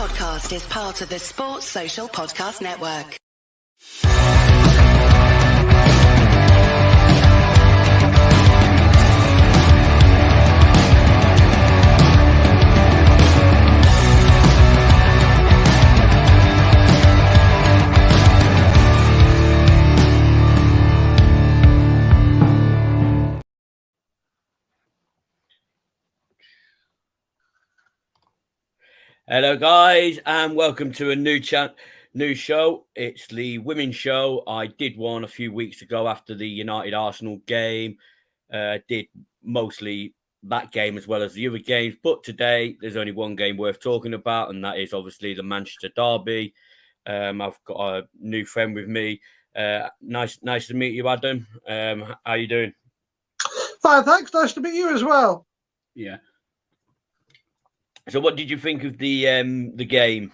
podcast is part of the Sports Social Podcast Network. Hello, guys, and welcome to a new show. It's the women's show. I did one a few weeks ago after the United Arsenal game. Did mostly that game as well as the other games. But today, there's only one game worth talking about, and that is obviously the Manchester derby. I've got a new friend with me. Nice to meet you, Adam. How you doing? Fine, thanks. Nice to meet you as well. Yeah. So what did you think of the game?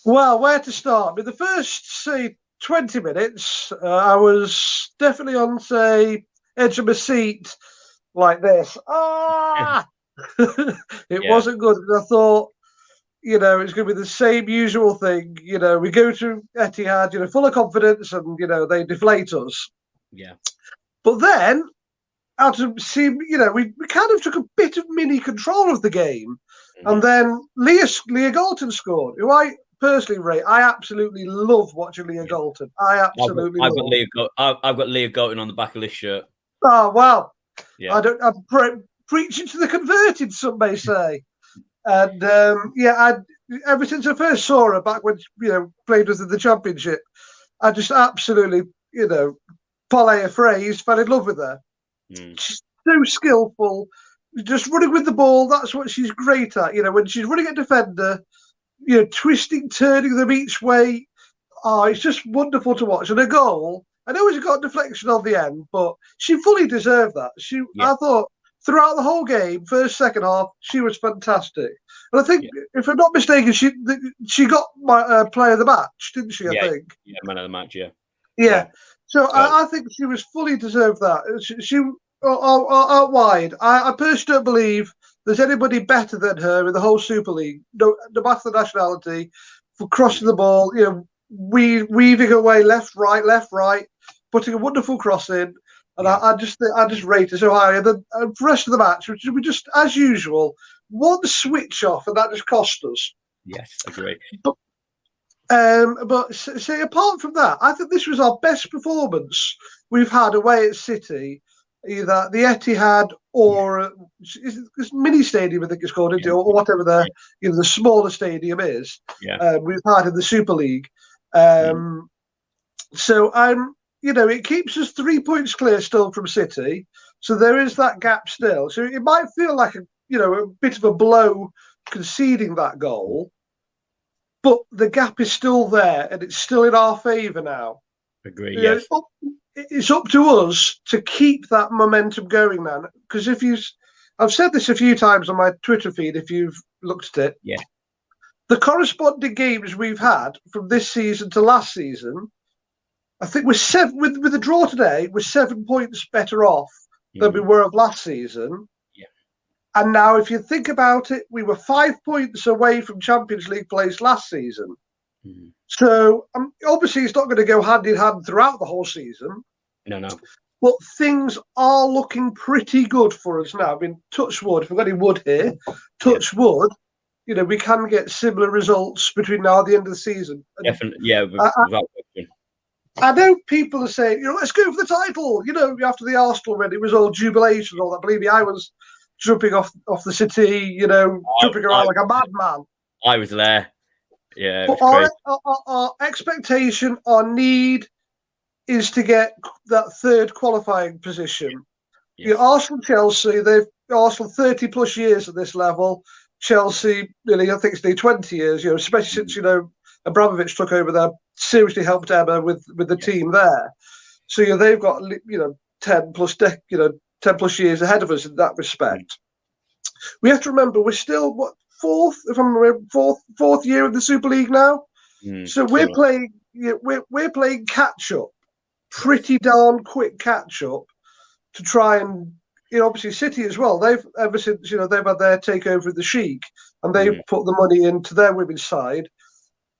Well, where to start? With the first, say, 20 minutes, I was definitely on, say, edge of my seat like this. It wasn't good. And I thought, it's going to be the same usual thing. We go to Etihad, full of confidence and, they deflate us. Yeah. But then, out of we kind of took a bit of mini control of the game, and then Leah Galton scored, who I personally rate. I absolutely love watching Leah Galton. I've got Leah Galton on the back of this shirt. Oh wow! Yeah, I'm preaching to the converted, some may say. And ever since I first saw her back when played with the Championship, I just absolutely parlay a phrase, fell in love with her. She's so skillful, just running with the ball. That's what she's great at. When she's running at defender, twisting, turning them each way. Oh, it's just wonderful to watch. And a goal, I know she got deflection on the end, but she fully deserved that. I thought throughout the whole game, first, second half, she was fantastic. And I think, if I'm not mistaken, she got my player of the match, didn't she? I think. Yeah, man of the match. Yeah. So I think she was fully deserved that. She out wide. I personally don't believe there's anybody better than her in the whole Super League, no matter the nationality, for crossing the ball, weaving away left, right, putting a wonderful cross in. And I just rate her so high. And the rest of the match, which we just, as usual, one switch off, and that just cost us. Yes, agree. But say apart from that, I think this was our best performance we've had away at City, either the Etihad or this mini stadium, I think it's called, or whatever the smaller stadium is. Yeah. We've had in the Super League. So it keeps us 3 points clear still from City. So there is that gap still. So it might feel like a bit of a blow conceding that goal. But the gap is still there, and it's still in our favour now. Agree. Yes. It's up to us to keep that momentum going now. Because I've said this a few times on my Twitter feed. If you've looked at it, the corresponding games we've had from this season to last season, I think we're with the draw today. We're 7 points better off than we were of last season. And now, if you think about it, we were 5 points away from Champions League place last season. So, obviously, it's not going to go hand in hand throughout the whole season. No. But things are looking pretty good for us now. I mean, touch wood, if we've got any wood here, touch wood, we can get similar results between now and the end of the season. Definitely, I know people are saying, let's go for the title. After the Arsenal win, it was all jubilation and all that. Believe me, I was jumping off the city, jumping around like a madman. I was there. Yeah. But our expectation, our need is to get that third qualifying position. Yes. Arsenal, Chelsea, Arsenal 30 plus years at this level. Chelsea, really, I think it's nearly 20 years, especially since, Abramovich took over there, seriously helped Emma with the team there. So, they've got, 10 plus years ahead of us in that respect. We have to remember we're still fourth year of the Super League now. So we're playing we're playing catch up, pretty darn quick catch up to try and obviously City as well. They've ever since they've had their takeover of the Sheik, and they put the money into their women's side.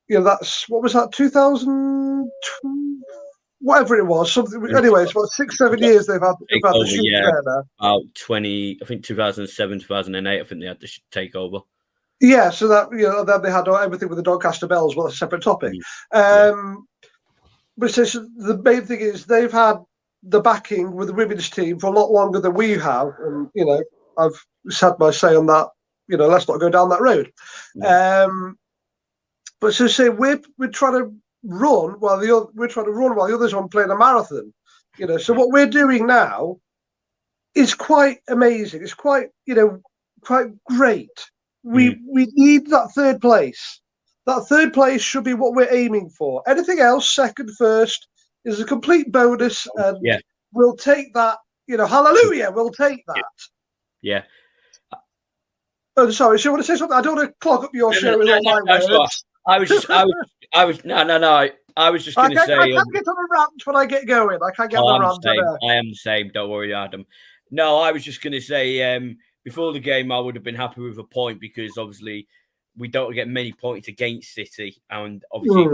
That's what was that 2000, whatever it was. Something. Anyway, it's about 6-7 years they've had the Sheik there now. About 20, I think 2007, 2008. I think they had the takeover. Yeah, so that then they had everything with the Doncaster Bells. Well, that's a separate topic. But the main thing is they've had the backing with the women's team for a lot longer than we have, and I've had my say on that. Let's not go down that road. But so we're trying to run while the others are playing a marathon. So what we're doing now is quite amazing. It's quite quite great. We need that third place. That third place should be what we're aiming for. Anything else, second, first, is a complete bonus, and we'll take that. Hallelujah, we'll take that. Yeah. Oh, sorry. So you want to say something? I don't want to clog up your show with all my words. I was just going to say. I can get on a rant when I get going. I can get on a rant. I am the same. Don't worry, Adam. No, I was just going to say. Before the game, I would have been happy with a point because obviously we don't get many points against City, and obviously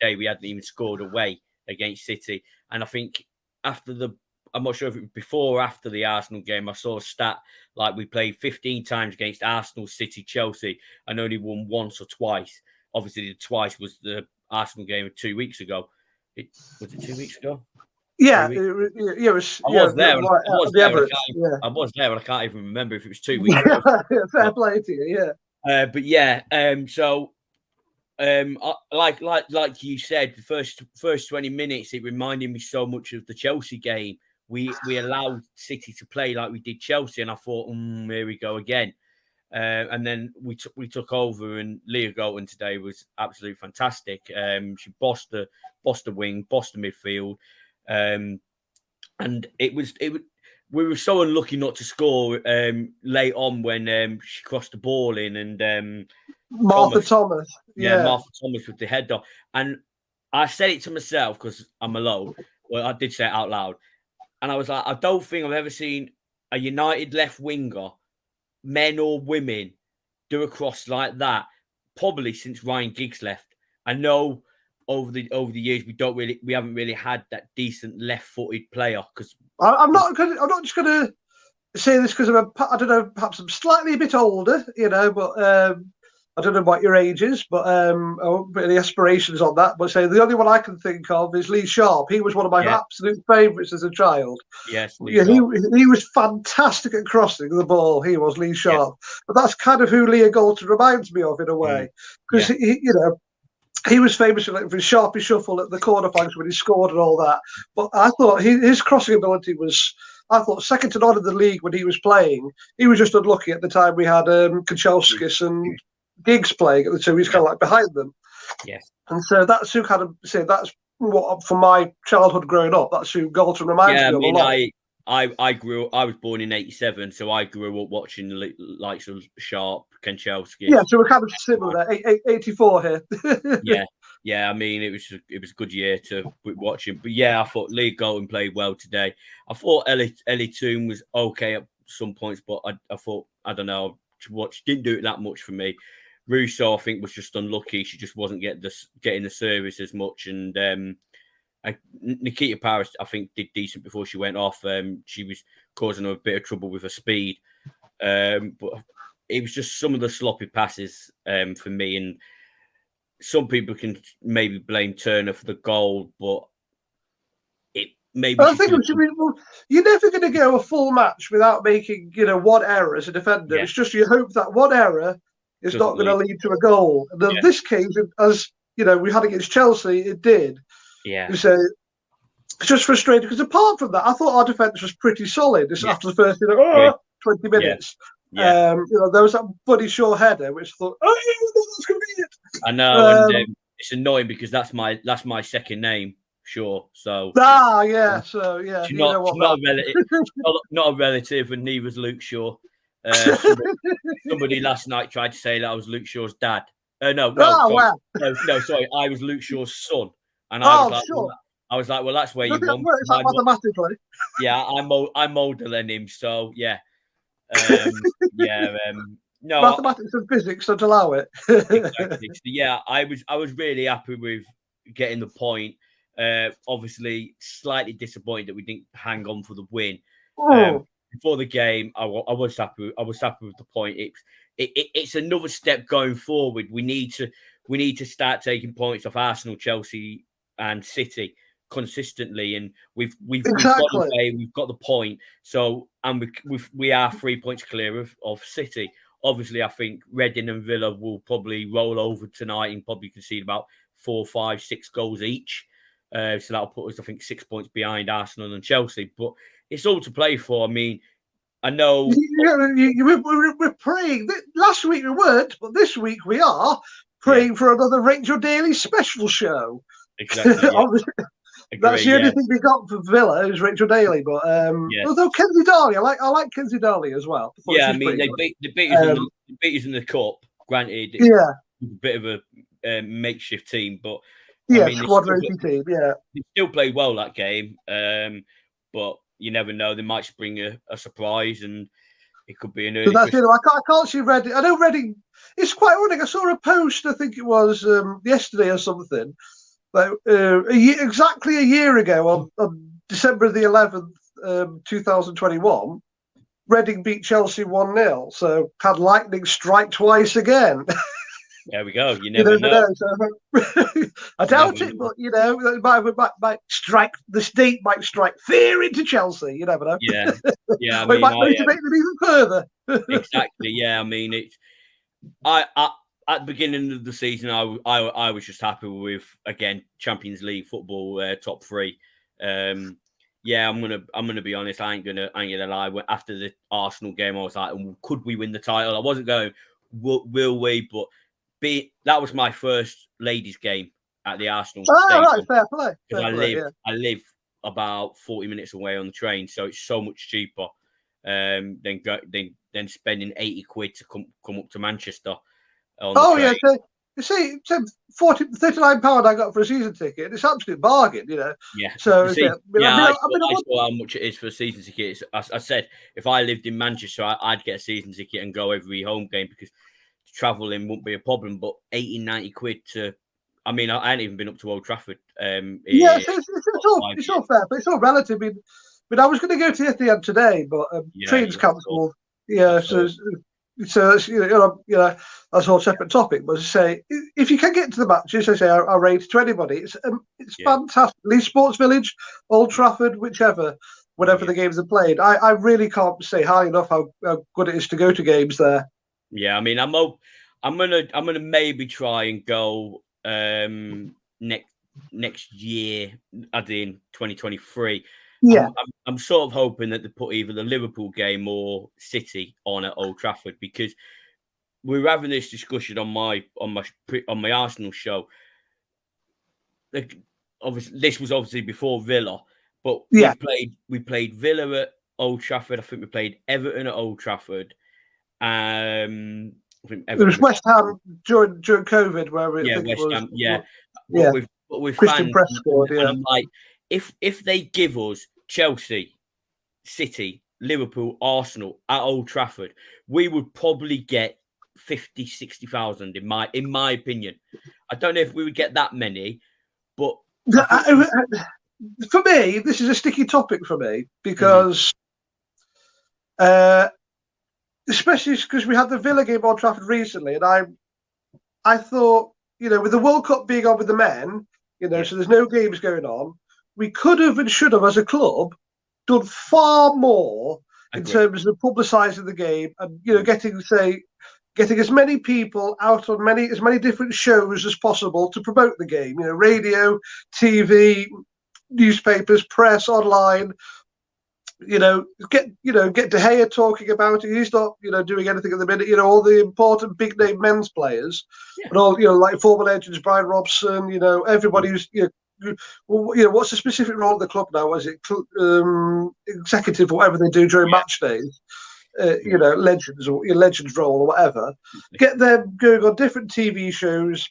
today we hadn't even scored away against City. And I think I'm not sure if it was before or after the Arsenal game, I saw a stat like we played 15 times against Arsenal, City, Chelsea, and only won once or twice. Obviously, the twice was the Arsenal game 2 weeks ago. Was it 2 weeks ago? Yeah, it was. I was there. I was there, and I can't even remember if it was 2 weeks ago. Fair play to you, yeah. But yeah, so like you said, the first 20 minutes, it reminded me so much of the Chelsea game. We allowed City to play like we did Chelsea, and I thought, here we go again. And then we took over, and Leah Golden today was absolutely fantastic. She bossed the wing, bossed the midfield. And we were so unlucky not to score late on when she crossed the ball in, and Martha Thomas Martha Thomas with the head off. And I said it to myself because I'm alone. Well, I did say it out loud, and I was like, I don't think I've ever seen a United left winger, men or women, do a cross like that probably since Ryan Giggs left. I know over the years we haven't really had that decent left-footed player. Because I'm not just going to say this because I don't know, perhaps I'm slightly a bit older, but I don't know what your age is, but I won't put any aspirations on that. But say the only one I can think of is Lee Sharp. He was one of my absolute favourites as a child. Yes, he was fantastic at crossing the ball. He was Lee Sharp, but that's kind of who Leah Galton reminds me of in a way, because he was famous for his sharpy shuffle at the corner flags when he scored and all that. But I thought his crossing ability was, second to none in the league when he was playing. He was just unlucky at the time we had Kanchelskis and Giggs playing at the two. He's kind of like behind them. Yes. And so that's who kind of that's what from my childhood growing up. That's who Galton reminds me of a lot. I was born in '87, so I grew up watching the likes of Sharp, Kanchelskis. Yeah, so we're kind of similar there. 84 here. Yeah. I mean, it was a good year to watch him. But yeah, I thought Lee Golden played well today. I thought Ellie Toon was okay at some points, but I thought, I don't know, didn't do it that much for me. Russo, I think, was just unlucky. She just wasn't getting the service as much. And Nikita Paris, I think, did decent before she went off. She was causing her a bit of trouble with her speed. But it was just some of the sloppy passes for me. And some people can maybe blame Turner for the goal, but I think you're never going to go a full match without making, one error as a defender. Yeah. It's just you hope that one error is not going to lead to a goal. And in this case, as we had against Chelsea, it did. Yeah. So it's just frustrating because apart from that, I thought our defence was pretty solid. After the first 20 minutes. Yeah. There was that Buddy Shaw header, which I thought, that's going to be it. I know, and it's annoying because that's my second name. Sure. So she's not a relative, and neither is Luke Shaw. Somebody last night tried to say that I was Luke Shaw's dad. Sorry, I was Luke Shaw's son, and I was like, sure. I was like, well, that's where you Nothing want. works out mathematically. Yeah, I'm older than him, so yeah. No, mathematics and physics don't allow it. Exactly. So, yeah, I was really happy with getting the point. Obviously, slightly disappointed that we didn't hang on for the win. Before the game, I was happy. I was happy with the point. It's another step going forward. We need to start taking points off Arsenal, Chelsea, and City consistently, and we've got away, we've got the point. So, and we are 3 points clear of City. Obviously, I think Reading and Villa will probably roll over tonight and probably concede about 4, 5, 6 goals each. So that'll put us, I think, 6 points behind Arsenal and Chelsea. But it's all to play for. I mean, I know we're praying. Last week we weren't, but this week we are praying for another Rachel Daly special show. Exactly. Yeah. That's the only thing we got for Villa is Rachel Daly. But although Kenzie Darley, I like Kenzie Darley as well. Yeah, I mean they beat us in the cup. Granted, yeah, a bit of a makeshift team, but yeah, squad team. Yeah, they still played well that game. But you never know; they might spring a surprise, and it could be an early. So that's I can't see Reading. I know Reading. It's quite ironic. I saw a post. I think it was yesterday or something. Like, exactly a year ago, on December the 11th, 2021, Reading beat Chelsea 1-0. So had lightning strike twice again. There we go. You never know. So, I doubt it, but it might strike. The state might strike fear into Chelsea. You never know. Yeah. I mean, it might motivate them even further. Exactly. Yeah. I mean, it's at the beginning of the season, I was just happy with, again, Champions League football top 3. Yeah, I'm gonna be honest. I ain't gonna lie. After the Arsenal game, I was like, could we win the title? I wasn't going, will we? But that was my first ladies' game at the Arsenal. Right, fair play. I live about 40 minutes away on the train, so it's so much cheaper than spending 80 quid to come up to Manchester. So you see, £39 I got for a season ticket. It's an absolute bargain, Yeah. So I saw how much it is for a season ticket. I said if I lived in Manchester, I'd get a season ticket and go every home game because travelling wouldn't be a problem. But 80, 90 quid I hadn't even been up to Old Trafford. It's all fair, but it's all relative. But I was going to go to Etihad today, but trains cancelled. Yeah, so that's that's a whole separate topic. But as I say, if you can get to the matches, I rate to anybody. It's fantastic. Leeds Sports Village, Old Trafford, whatever the games are played. I really can't say high enough how good it is to go to games there. Yeah, I mean, I'm gonna maybe try and go next year, as in 2023. Yeah, I'm sort of hoping that they put either the Liverpool game or City on at Old Trafford, because we were having this discussion on my Arsenal show. Obviously, this was obviously before Villa, but we played Villa at Old Trafford. I think we played Everton at Old Trafford. I think it was West Ham during COVID, where West Ham. Yeah. With Christian fans, Prescott. and I'm like, if they give us Chelsea, City, Liverpool, Arsenal at Old Trafford, we would probably get 50, 60,000 in my opinion. I don't know if we would get that many, but for me, this is a sticky topic for me because, especially because we had the Villa game on Trafford recently, and I thought, with the World Cup being on with the men, so there's no games going on. We could have and should have, as a club, done far more in terms of publicising the game and getting as many people out on as many different shows as possible to promote the game. Radio, TV, newspapers, press, online. Get De Gea talking about it. He's not doing anything at the minute. All the important big name men's players, and all like former legends, Brian Robson. Everybody who's what's the specific role of the club now? Was it executive or whatever they do during match days? Legends or legends role or whatever. Get them going on different TV shows,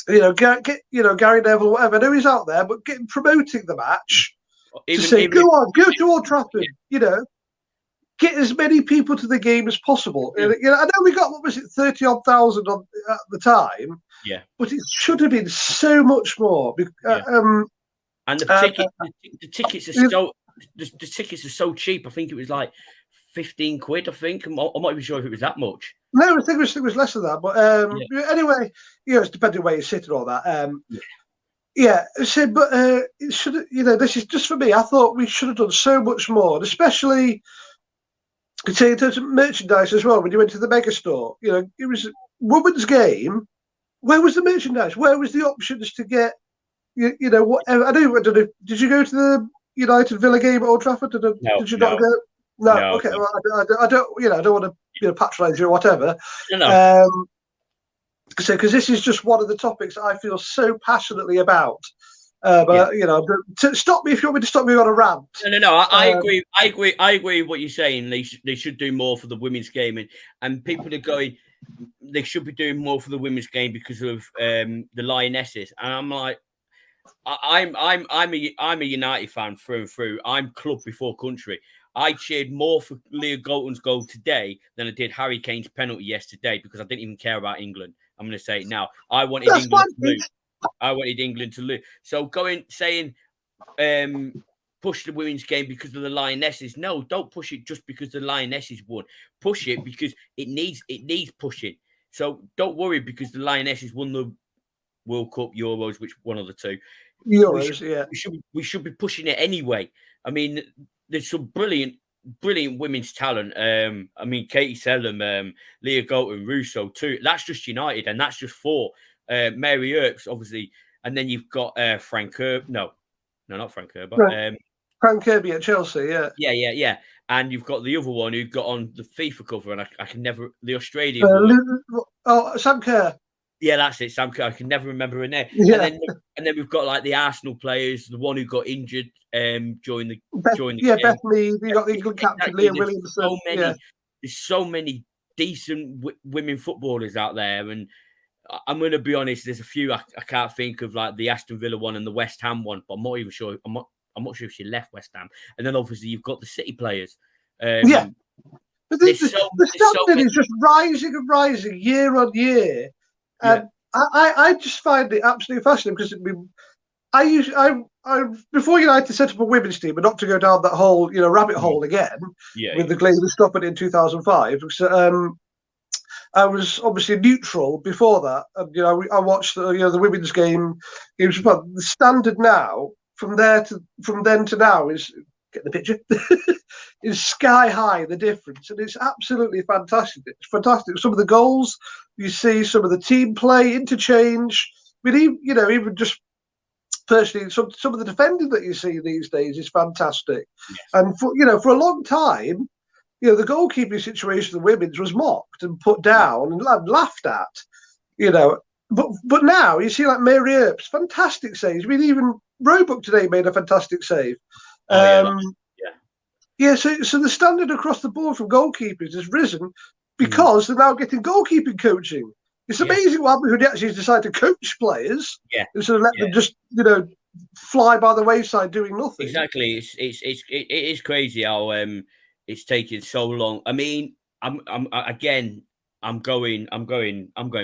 Gary Neville, whatever. I know he's out there, but promoting the match to say, go to Old Trafford. Get as many people to the game as possible. Yeah. I know we got 30-odd thousand at the time. Yeah, but it should have been so much more. And the tickets are so cheap. I think it was like 15 quid. I think I'm not even sure if it was that much. No, I think it was less than that. But anyway, it's depending where you sit and all that. But it should. This is just for me. I thought we should have done so much more, and especially. I'd say in terms of merchandise as well. When you went to the mega store, it was a women's game. Where was the merchandise? Where was the options to get, whatever? I don't know. Did you go to the United Villa game at Old Trafford? Did you not go? No. Okay. Well, I don't. I don't want to patronise you or whatever. No. Because this is just one of the topics I feel so passionately about. Stop me if you want me to stop me on a rant. No. I agree. I agree with what you're saying. They should do more for the women's game, and people are going. They should be doing more for the women's game because of the Lionesses. And I'm like, I'm a United fan through and through. I'm club before country. I cheered more for Leah Golton's goal today than I did Harry Kane's penalty yesterday because I didn't even care about England. I'm going to say it now. I wanted England to lose. I wanted England to lose. So saying push the women's game because of the Lionesses. No, don't push it just because the Lionesses won. Push it because it needs pushing. So don't worry because the Lionesses won the World Cup, Euros, which one of the two. We should be pushing it anyway. I mean, there's some brilliant women's talent. I mean, Katie Sellum, Leah Golton, Russo too. That's just United, and that's just 4. Mary Earps, obviously, and then you've got Frank Kirby. No, not Frank Kirby. Frank Kirby at Chelsea, yeah. And you've got the other one who got on the FIFA cover, and I can never the Australian. Sam Kerr. Yeah, that's it, Sam Kerr. I can never remember her name. Yeah. And then we've got like the Arsenal players, the one who got injured during the game. Beth Mead. You got the England captain Leah Williamson. There's so many decent women footballers out there, and I'm going to be honest. There's a few I can't think of, like the Aston Villa one and the West Ham one, but I'm not even sure. I'm not sure if she left West Ham. And then obviously you've got the City players. But the standard is just rising and rising year on year, and I just find it absolutely fascinating because I before United set up a women's team, and not to go down that whole rabbit hole again with the Glazers stopping in 2005. Because, I was obviously neutral before that, and I watched the women's game. It was the standard now from then to now is get the picture is sky high. The difference, and it's absolutely fantastic. It's fantastic. Some of the goals you see, some of the team play, interchange. I mean, even just personally, some of the defending that you see these days is fantastic. Yes. And for a long time. The goalkeeping situation of the women's was mocked and put down and laughed at, But now you see like Mary Earps, fantastic saves. I mean, even Roebuck today made a fantastic save. So the standard across the board from goalkeepers has risen because they're now getting goalkeeping coaching. It's amazing what happens when you actually decide to coach players instead of let them just, fly by the wayside doing nothing. Exactly. It is crazy how it's taken so long. I mean, I'm going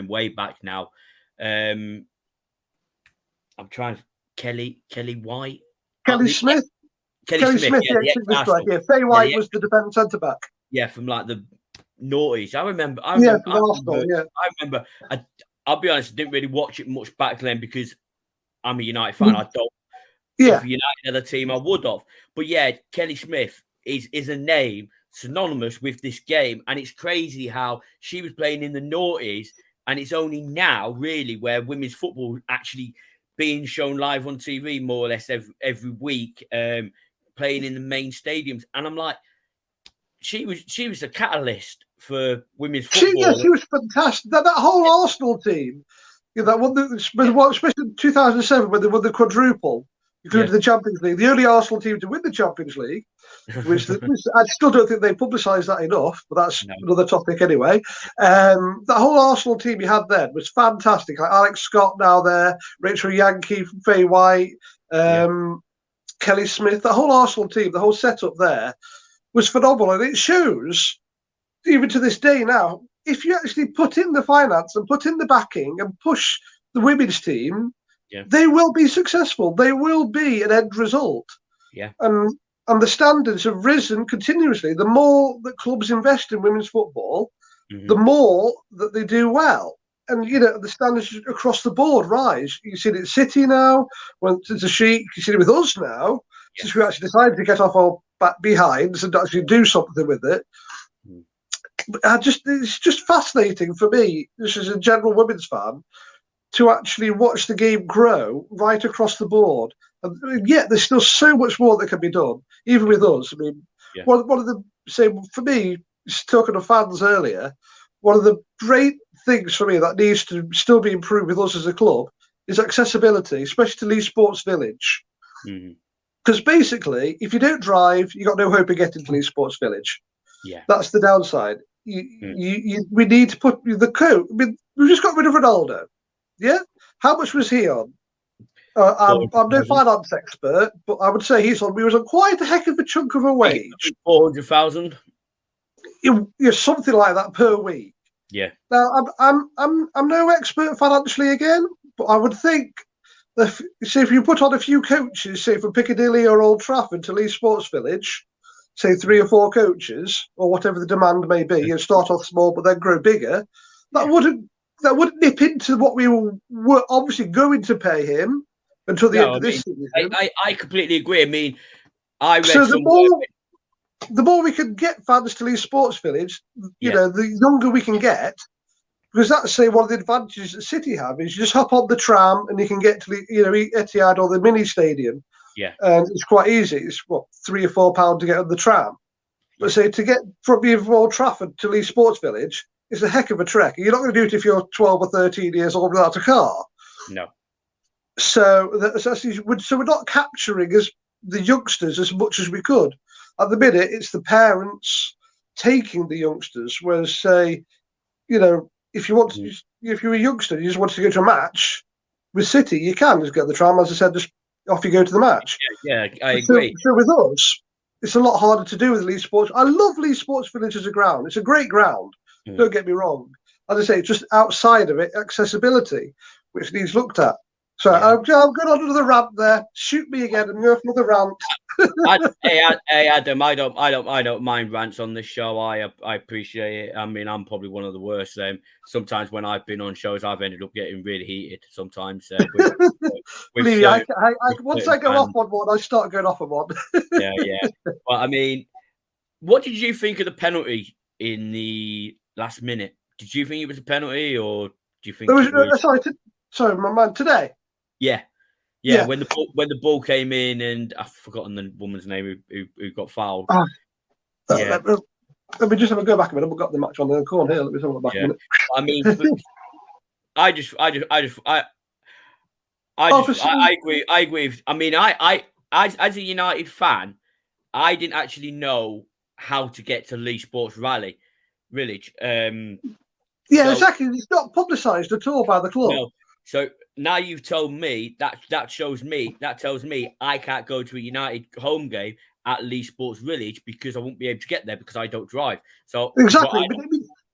way back now. I'm trying Kelly White. Kelly Smith. Kelly Smith. Faye White was the defensive centre back. Yeah, from like the noughties. I remember. I'll be honest, I didn't really watch it much back then because I'm a United fan. I don't. If United had a team, I would have. But yeah, Kelly Smith is a name synonymous with this game, and it's crazy how she was playing in the noughties, and it's only now really where women's football actually being shown live on TV more or less every week, playing in the main stadiums. And I'm like, she was a catalyst for women's football. She was fantastic. That whole Arsenal team, that one, especially in 2007 when they won the quadruple. including the Champions League. The only Arsenal team to win the Champions League, which I still don't think they publicised that enough, but that's another topic anyway. That whole Arsenal team you had then was fantastic. Like Alex Scott now there, Rachel Yankee from Faye White, Kelly Smith. The whole Arsenal team, the whole setup there was phenomenal. And it shows, even to this day now, if you actually put in the finance and put in the backing and push the women's team, they will be successful. They will be an end result. Yeah. And the standards have risen continuously. The more that clubs invest in women's football, the more that they do well. And, the standards across the board rise. You see it at City now, when it's a Sheik. You see it with us now, since we actually decided to get off our back behinds and actually do something with it. It's just fascinating for me, just as a general women's fan, to actually watch the game grow right across the board. And yet there's still so much more that can be done, even with us. I mean, one of the, for me, talking to fans earlier, one of the great things for me that needs to still be improved with us as a club is accessibility, especially to Leeds Sports Village. Because basically, if you don't drive, you've got no hope of getting to Leeds Sports Village. Yeah, that's the downside. We need to put the coat. I mean, we've just got rid of Ronaldo. Yeah, how much was he on? I'm no finance expert, but I would say he was on quite a heck of a chunk of a wage. 400,000. Something like that per week. Yeah. Now I'm no expert financially again, but I would think that if you put on a few coaches, say from Piccadilly or Old Trafford to Leeds Sports Village, say 3 or 4 coaches or whatever the demand may be, and start off small but then grow bigger, that wouldn't nip into what we were obviously going to pay him until the end of this season. I completely agree. I mean, I read the more we can get fans to Leeds Sports Village, the younger we can get, because that's one of the advantages that City have is you just hop on the tram and you can get to Etihad or the mini stadium. Yeah, and it's quite easy. It's £3 or £4 to get on the tram. But say to get from Old Trafford to Leeds Sports Village is a heck of a trek. You're not going to do it if you're 12 or 13 years old without a car. No. So we're not capturing the youngsters as much as we could. At the minute, it's the parents taking the youngsters. Whereas, say, if you want to, if you're a youngster, you just want to go to a match with City, you can just get the tram. As I said, just off you go to the match. Yeah, I agree. So with us, it's a lot harder to do with Leeds Sports. I love Leeds Sports Village as a ground. It's a great ground. Don't get me wrong. As I say, just outside of it, accessibility, which needs looked at. So I'm going on another rant there. Shoot me again and go for another rant. Hey Adam, I don't mind rants on this show. I appreciate it. I mean, I'm probably one of the worst. Sometimes when I've been on shows, I've ended up getting really heated. Sometimes. Believe me, once I go off on one, I start going off on one. yeah. But I mean, what did you think of the penalty in the last minute? Did you think it was a penalty, or do you think? Sorry, my man. Today. Yeah. When the ball came in, and I've forgotten the woman's name who got fouled. Let me just have a go back a minute. We've got the match on the corner here. Let me have a back a minute. I mean, I agree. I mean, I as a United fan, I didn't actually know how to get to Leeds Sports Village. Exactly. It's not publicised at all by the club. No. So now you've told me that tells me I can't go to a United home game at Leeds Sports Village because I won't be able to get there because I don't drive. So exactly.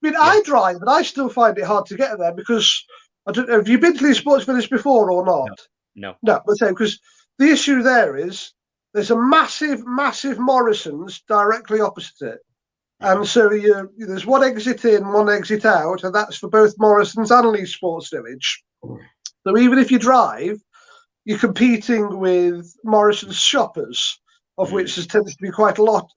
I drive, but I still find it hard to get there because I don't know. Have you been to Leeds Sports Village before or not? No. But because the issue there is there's a massive Morrison's directly opposite it. And so there's one exit in, one exit out, and that's for both Morrison's and Leeds Sports Village. So even if you drive, you're competing with Morrison's shoppers, of which there tends to be quite a lot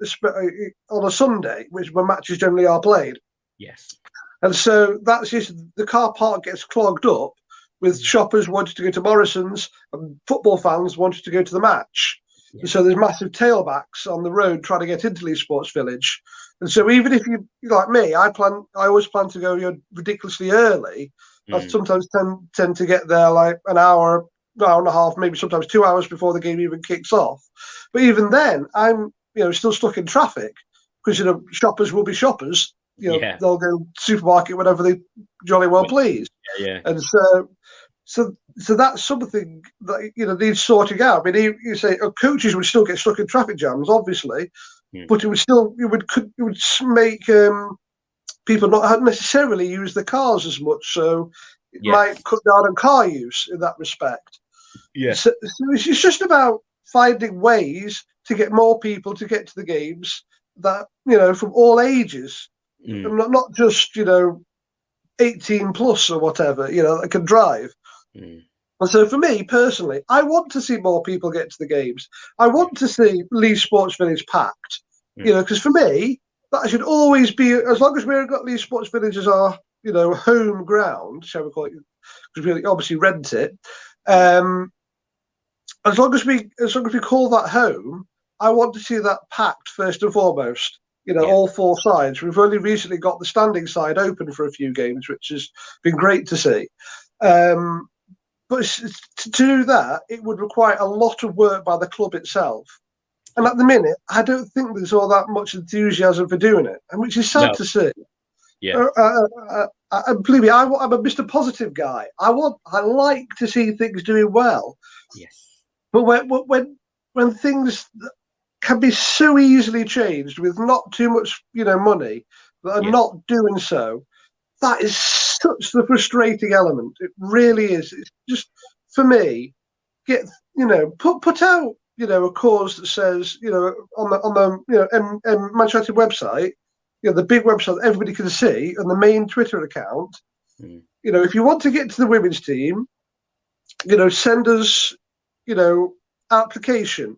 on a Sunday, which when matches generally are played. Yes. And so that's just the car park gets clogged up with shoppers wanting to go to Morrison's and football fans wanting to go to the match. Yeah. And so there's massive tailbacks on the road trying to get into Leeds Sports Village. And so even if you like me, I always plan to go ridiculously early. I sometimes tend to get there like an hour hour and a half, maybe sometimes 2 hours before the game even kicks off. But even then, I'm still stuck in traffic because shoppers will be shoppers. They'll go supermarket whenever they jolly well please. Yeah. And so that's something that needs sorting out. I mean, you say coaches would still get stuck in traffic jams, obviously, but it would make people not necessarily use the cars as much. So it might cut down on car use in that respect. Yeah. So it's just about finding ways to get more people to get to the games that from all ages, and not just 18 plus or whatever that can drive. And so for me personally, I want to see more people get to the games. I want to see Leigh Sports Village packed. Because for me, that should always be, as long as we've got Leigh Sports Village as our home ground, shall we call it, because we obviously rent it. As long as we call that home, I want to see that packed first and foremost. All four sides. We've only recently got the standing side open for a few games, which has been great to see. But to do that, it would require a lot of work by the club itself. And at the minute, I don't think there's all that much enthusiasm for doing it, and which is sad to see. Yeah. Believe me, I'm a Mr. Positive guy. I like to see things doing well. Yes. But when things can be so easily changed with not too much money that are not doing so, that is such the frustrating element. It really is. It's just, for me, put out a cause that says on the Manchester website, the big website that everybody can see, and the main Twitter account. If you want to get to the women's team, send us application.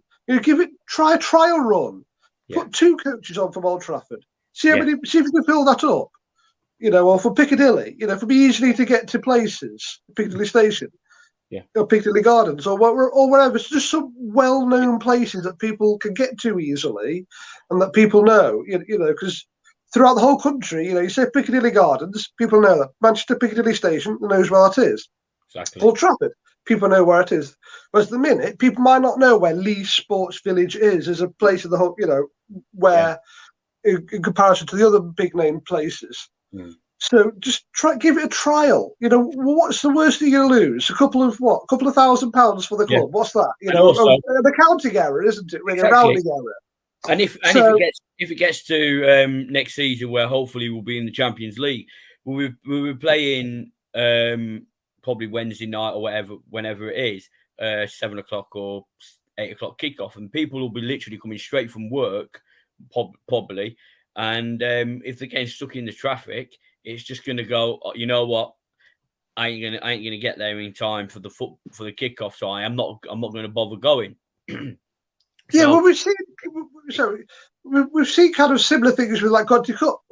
Try a trial run. Put 2 coaches on from Old Trafford. See if you can fill that up. Or for Piccadilly, for me easily to get to places, Piccadilly Station, or Piccadilly Gardens, or wherever. It's just some well-known places that people can get to easily, and that people know. Because throughout the whole country, you say Piccadilly Gardens, people know that. Manchester Piccadilly Station, they knows where that is. Exactly. Old Trafford, people know where it is. Whereas at the minute, people might not know where Leigh Sports Village is as a place of the whole, where in comparison to the other big name places. So just give it a trial. What's the worst thing you lose? A couple of £1,000 for the club. What's that? An accounting error, isn't it? Really, a rounding error. And if it gets to next season, where hopefully we'll be in the Champions League, we'll be playing probably Wednesday night or whenever it is, 7 o'clock or 8 o'clock kickoff, and people will be literally coming straight from work, probably. And if they're getting stuck in the traffic, it's just going to go. You know what? I ain't gonna get there in time for the kickoff, so I'm not going to bother going. Well, we've seen kind of similar things with like Conti Cup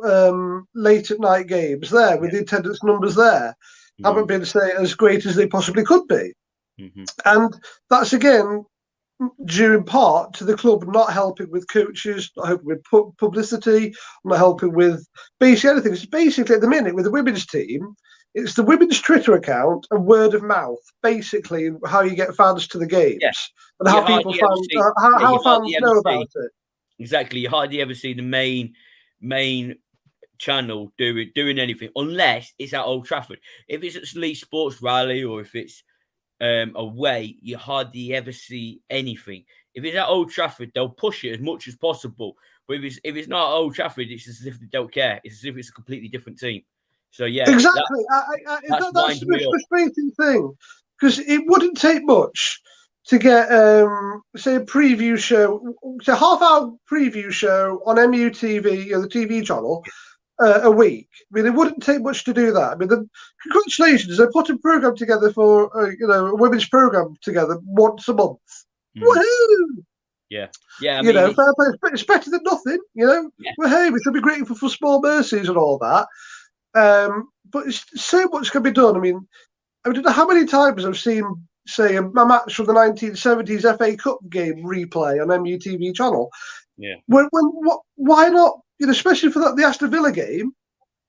late at night games there, with the attendance numbers there haven't been as great as they possibly could be, and that's again due in part to the club not helping with coaches, not helping with publicity, not helping with basically anything. It's basically at the minute with the women's team, it's the women's Twitter account and word of mouth, basically how you get fans to the games and how people how fans know about it. Exactly, you hardly ever see the main channel doing anything unless it's at Old Trafford. If it's at Leigh Sports Rally or if it's away, you hardly ever see anything. If it's at Old Trafford, they'll push it as much as possible. But if it's not at Old Trafford, it's as if they don't care. It's as if it's a completely different team. So exactly. That's the frustrating thing, because it wouldn't take much to get say a preview show, a half-hour preview show on MUTV, the TV channel, a week. I mean, it wouldn't take much to do that. I mean, congratulations, they put a program together for a women's program together once a month. Woohoo! Yeah. I mean, it's better than nothing. Woohoo! We should be grateful for small mercies and all that. But so much can be done. I don't know how many times I've seen, say, a match from the 1970s FA Cup game replay on MUTV channel. Yeah. Why not? Especially for the Aston Villa game,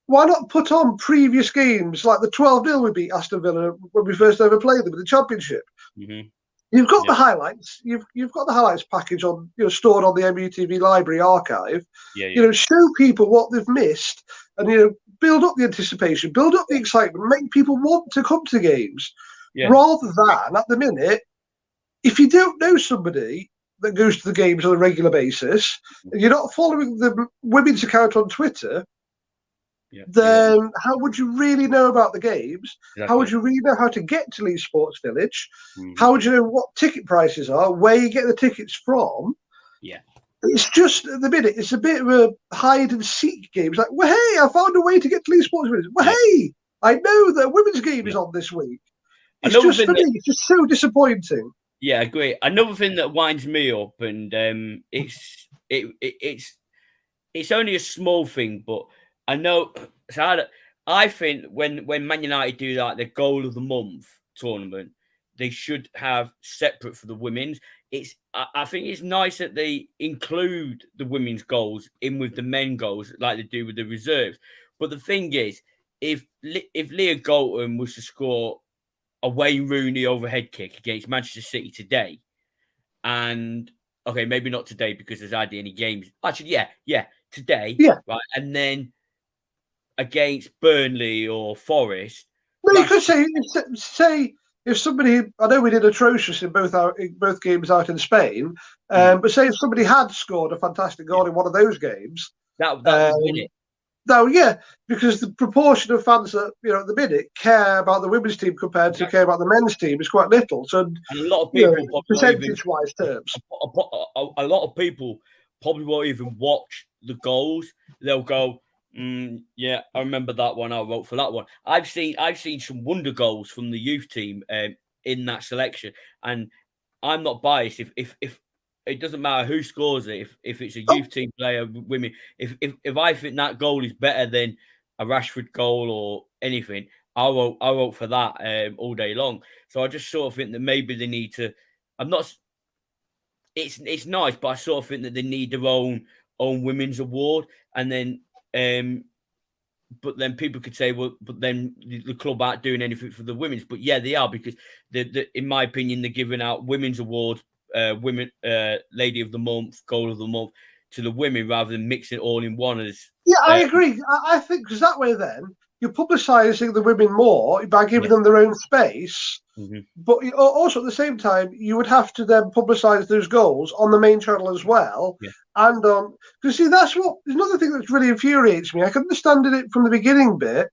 why not put on previous games like the 12-0 we beat Aston Villa when we first ever played them in the Championship? Mm-hmm. You've got the highlights. You've got the highlights package on, stored on the MUTV library archive. Show people what they've missed, and build up the anticipation, build up the excitement, make people want to come to games. Rather than at the minute, if you don't know somebody that goes to the games on a regular basis, and you're not following the women's account on Twitter, then how would you really know about the games? Exactly. How would you really know how to get to Leeds Sports Village? Mm-hmm. How would you know what ticket prices are, where you get the tickets from? Yeah. It's just, at the minute, it's a bit of a hide-and-seek game. It's like, well, hey, I found a way to get to Leeds Sports Village. Well, hey, I know that a women's game is on this week. It's just, for me, it's just so disappointing. Yeah, I agree. Another thing that winds me up, and it's only a small thing, but I know. So I think when Man United do like the goal of the month tournament, they should have separate for the women's. I think it's nice that they include the women's goals in with the men goals like they do with the reserves. But the thing is, if Leah Golden was to score a Wayne Rooney overhead kick against Manchester City today, and okay, maybe not today because there's hardly any games. Actually, today, right, and then against Burnley or Forest. Well, you could say if somebody, I know we did atrocious in both games out in Spain, but say if somebody had scored a fantastic goal in one of those games, that would win it. No, because the proportion of fans that at the minute care about the women's team compared to care about the men's team is quite little. So, and a lot of people, percentage-wise terms, a lot of people probably won't even watch the goals. They'll go, I remember that one. I wrote for that one. I've seen some wonder goals from the youth team in that selection, and I'm not biased. If it doesn't matter who scores it, if it's a youth team player, women, if I think that goal is better than a Rashford goal or anything, I vote for that all day long. So I just sort of think that maybe they need to. I'm not. It's nice, but I sort of think that they need their own women's award, and then. But then people could say, well, but then the club aren't doing anything for the women's. But yeah, they are, because in my opinion, they're giving out women's awards, women, Lady of the Month, Goal of the Month to the women rather than mixing it all in one. I agree. I think because that way then you're publicising the women more by giving them their own space. Mm-hmm. But also at the same time, you would have to then publicise those goals on the main channel as well. Yeah. And because see, that's another thing that really infuriates me. I can understand it from the beginning bit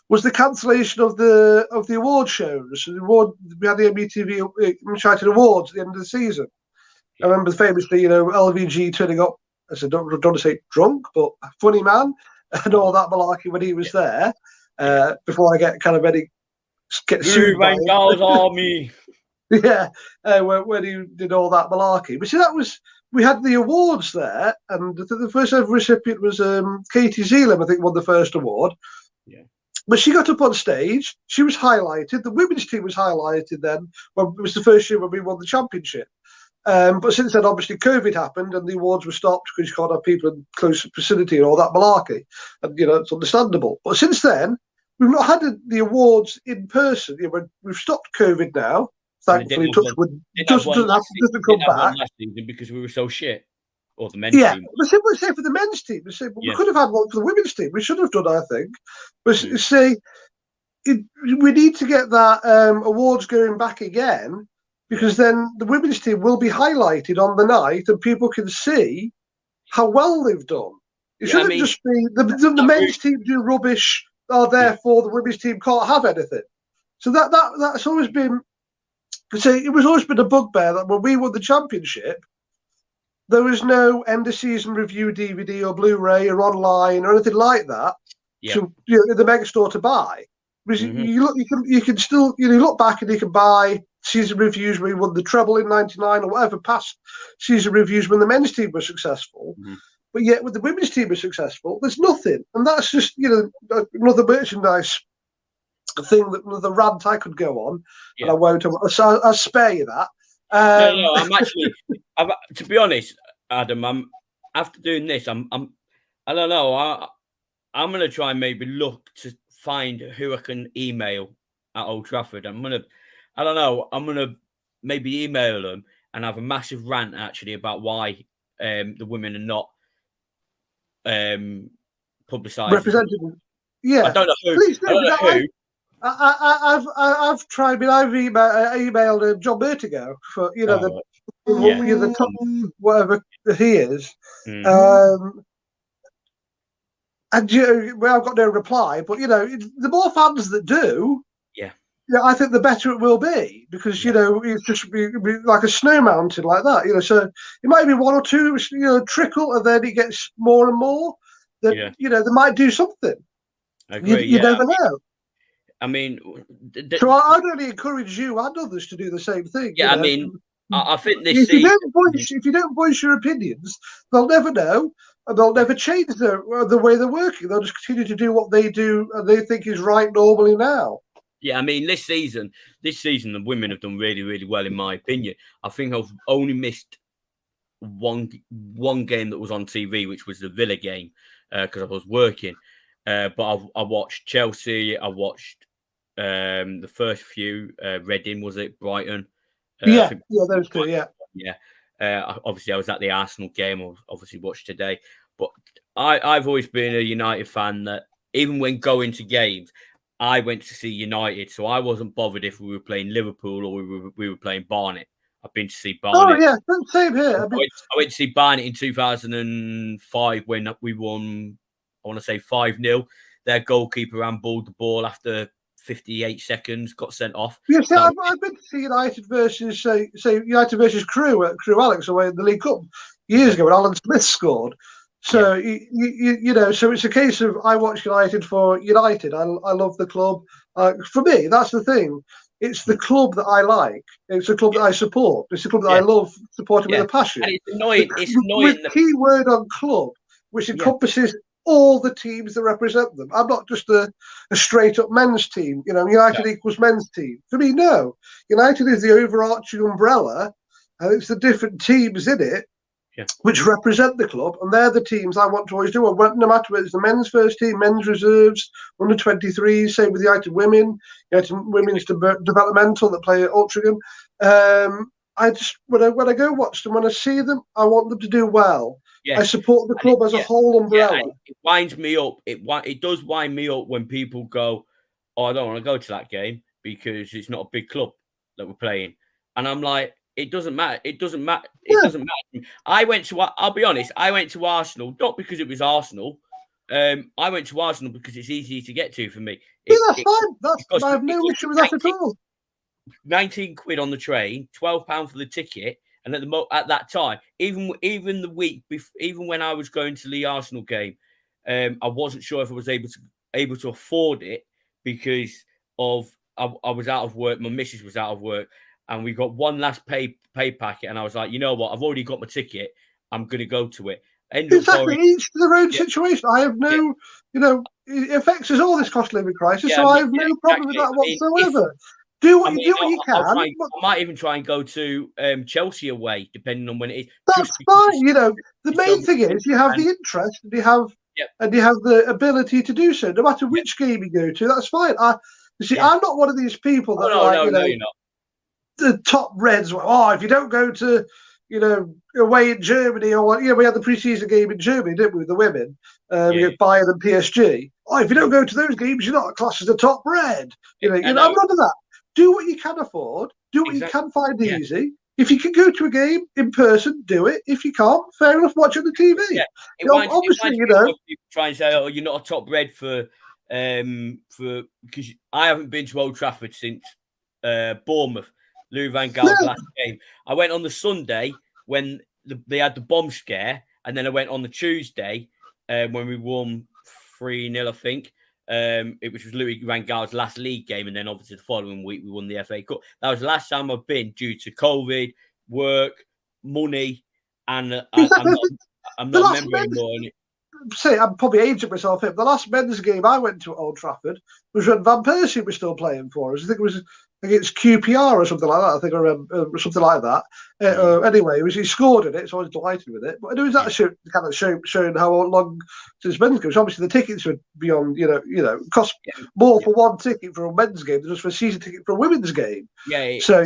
was the cancellation of the award shows. We had the MUTV United Awards at the end of the season. Yeah. I remember famously, LVG turning up. I said, don't want to say drunk, but funny man and all that malarkey when he was there. Before I get kind of ready, get sued by Army. When he did all that malarkey. But see, we had the awards there, and the first ever recipient was Katie Zeelam, I think, won the first award. Yeah. But she got up on stage. She was highlighted. The women's team was highlighted then. When it was the first year when we won the championship. But since then, obviously, COVID happened and the awards were stopped because you can't have people in close vicinity and all that malarkey. And, it's understandable. But since then, we've not had the awards in person. We've stopped COVID now. Thankfully, doesn't come back. Last season because we were so shit. Or the men's team. But say for the men's team. We could have had one for the women's team. We should have done, I think. But we need to get that awards going back again, because then the women's team will be highlighted on the night and people can see how well they've done. It shouldn't just be the men's team do rubbish, therefore the women's team can't have anything. So that's always been. It was always been a bugbear that when we won the championship, there was no end of season review DVD or Blu-ray or online or anything like that to in the mega store to buy. Because you can still look back and you can buy season reviews where we won the treble in '99 or whatever past season reviews when the men's team was successful. Mm-hmm. But yet when the women's team was successful, there's nothing, and that's just another merchandise thing, that the rant I could go on, and I won't. So I'll spare you that. No, I'm actually. To be honest, Adam, after doing this, I don't know. I'm gonna try and maybe look to find who I can email at Old Trafford. I don't know. I'm gonna maybe email them and have a massive rant actually about why the women are not publicised. Representative. Yeah. I don't know who. Please do, I don't know who. I've tried. I mean, I've emailed John Bertigo for the top whatever he is, and I've got no reply. But the more fans that do, I think the better it will be, because it's just be like a snow mountain like that. So it might be one or two trickle, and then it gets more and more. That they might do something. I agree. You never know. I mean, so I'd only encourage you and others to do the same thing. Yeah, I mean, I think this. If you don't voice your opinions, they'll never know, and they'll never change the way they're working. They'll just continue to do what they do and they think is right normally now. Yeah, I mean, this season, the women have done really, really well, in my opinion. I think I've only missed one game that was on TV, which was the Villa game, because I was working. But I watched Chelsea. I watched the first few. Reading, was it? Brighton. Those two. Yeah. Obviously, I was at the Arsenal game. I obviously watched today. But I've always been a United fan. That even when going to games, I went to see United, so I wasn't bothered if we were playing Liverpool or we were playing Barnet. I've been to see Barnet. Oh yeah, same here. I went to see Barnet in 2005 when we won. I want to say 5-0. Their goalkeeper handballed the ball after 58 seconds, got sent off. Yeah, I've been to see United versus United versus Crewe at Crewe Alex away in the League Cup years ago when Alan Smith scored. So so it's a case of I watch United for United. I love the club. For me, that's the thing. It's the club that I like. It's the club that I support. It's the club that I love supporting with a passion. And it's annoying. With key word on club, which encompasses all the teams that represent them. I'm not just a straight up men's team. United equals men's team. For me, no. United is the overarching umbrella, and it's the different teams in it which represent the club, and they're the teams I want to always do. No matter whether it's the men's first team, men's reserves, under 23s, same with United women, United women's developmental that play at Altrincham. I just when I go watch them, when I see them, I want them to do well. I support the club as a whole umbrella. It winds me up. It does wind me up when people go, "Oh, I don't want to go to that game because it's not a big club that we're playing," and I'm like, "It doesn't matter. It doesn't matter. It doesn't matter." I'll be honest. I went to Arsenal not because it was Arsenal. I went to Arsenal because it's easy to get to for me. That's fine. I have no issue with that at all. 19 quid on the train, £12 for the ticket. And at that time, even the week before, even when I was going to the Arsenal game, I wasn't sure if I was able to afford it because I was out of work. My missus was out of work, and we got one last pay packet. And I was like, you know what? I've already got my ticket. I'm going to go to it. Exactly. Each to their own situation. I have no, it affects us all, this cost of living crisis. So I have no problem with that whatsoever. Do what you can. I might even try and go to Chelsea away, depending on when it is. That's fine. The main thing is you have the interest and you have the ability to do so. No matter which game you go to, that's fine. I'm not one of these people that no, you're not. The top Reds. Oh, if you don't go to away in Germany or we had the pre-season game in Germany, didn't we, with the women? We had Bayern and PSG. Oh, if you don't go to those games, you're not classed as a top Red. I'm none of that. Do what you can afford. Do what you can find easy. If you can go to a game in person, do it. If you can't, fair enough, watch it on the TV. Yeah. Obviously, people try and say, "Oh, you're not a top Red for because I haven't been to Old Trafford since Bournemouth, Louis van Gaal's last game. I went on the Sunday when they had the bomb scare, and then I went on the Tuesday when we won 3-0, I think. Which was Louis van Gaal's last league game, and then obviously the following week we won the FA Cup. That was the last time I've been due to COVID, work, money, and I'm not a member anymore. say I'm probably aging myself here. The last men's game I went to at Old Trafford was when Van Persie was still playing for us. I think it was against QPR or something like that. I think I remember something like that. Anyway, he scored in it, so I was delighted with it. But it was that kind of showing how long since men's games. Obviously, the tickets would be on. Cost more for one ticket for a men's game than just for a season ticket for a women's game. Yeah. So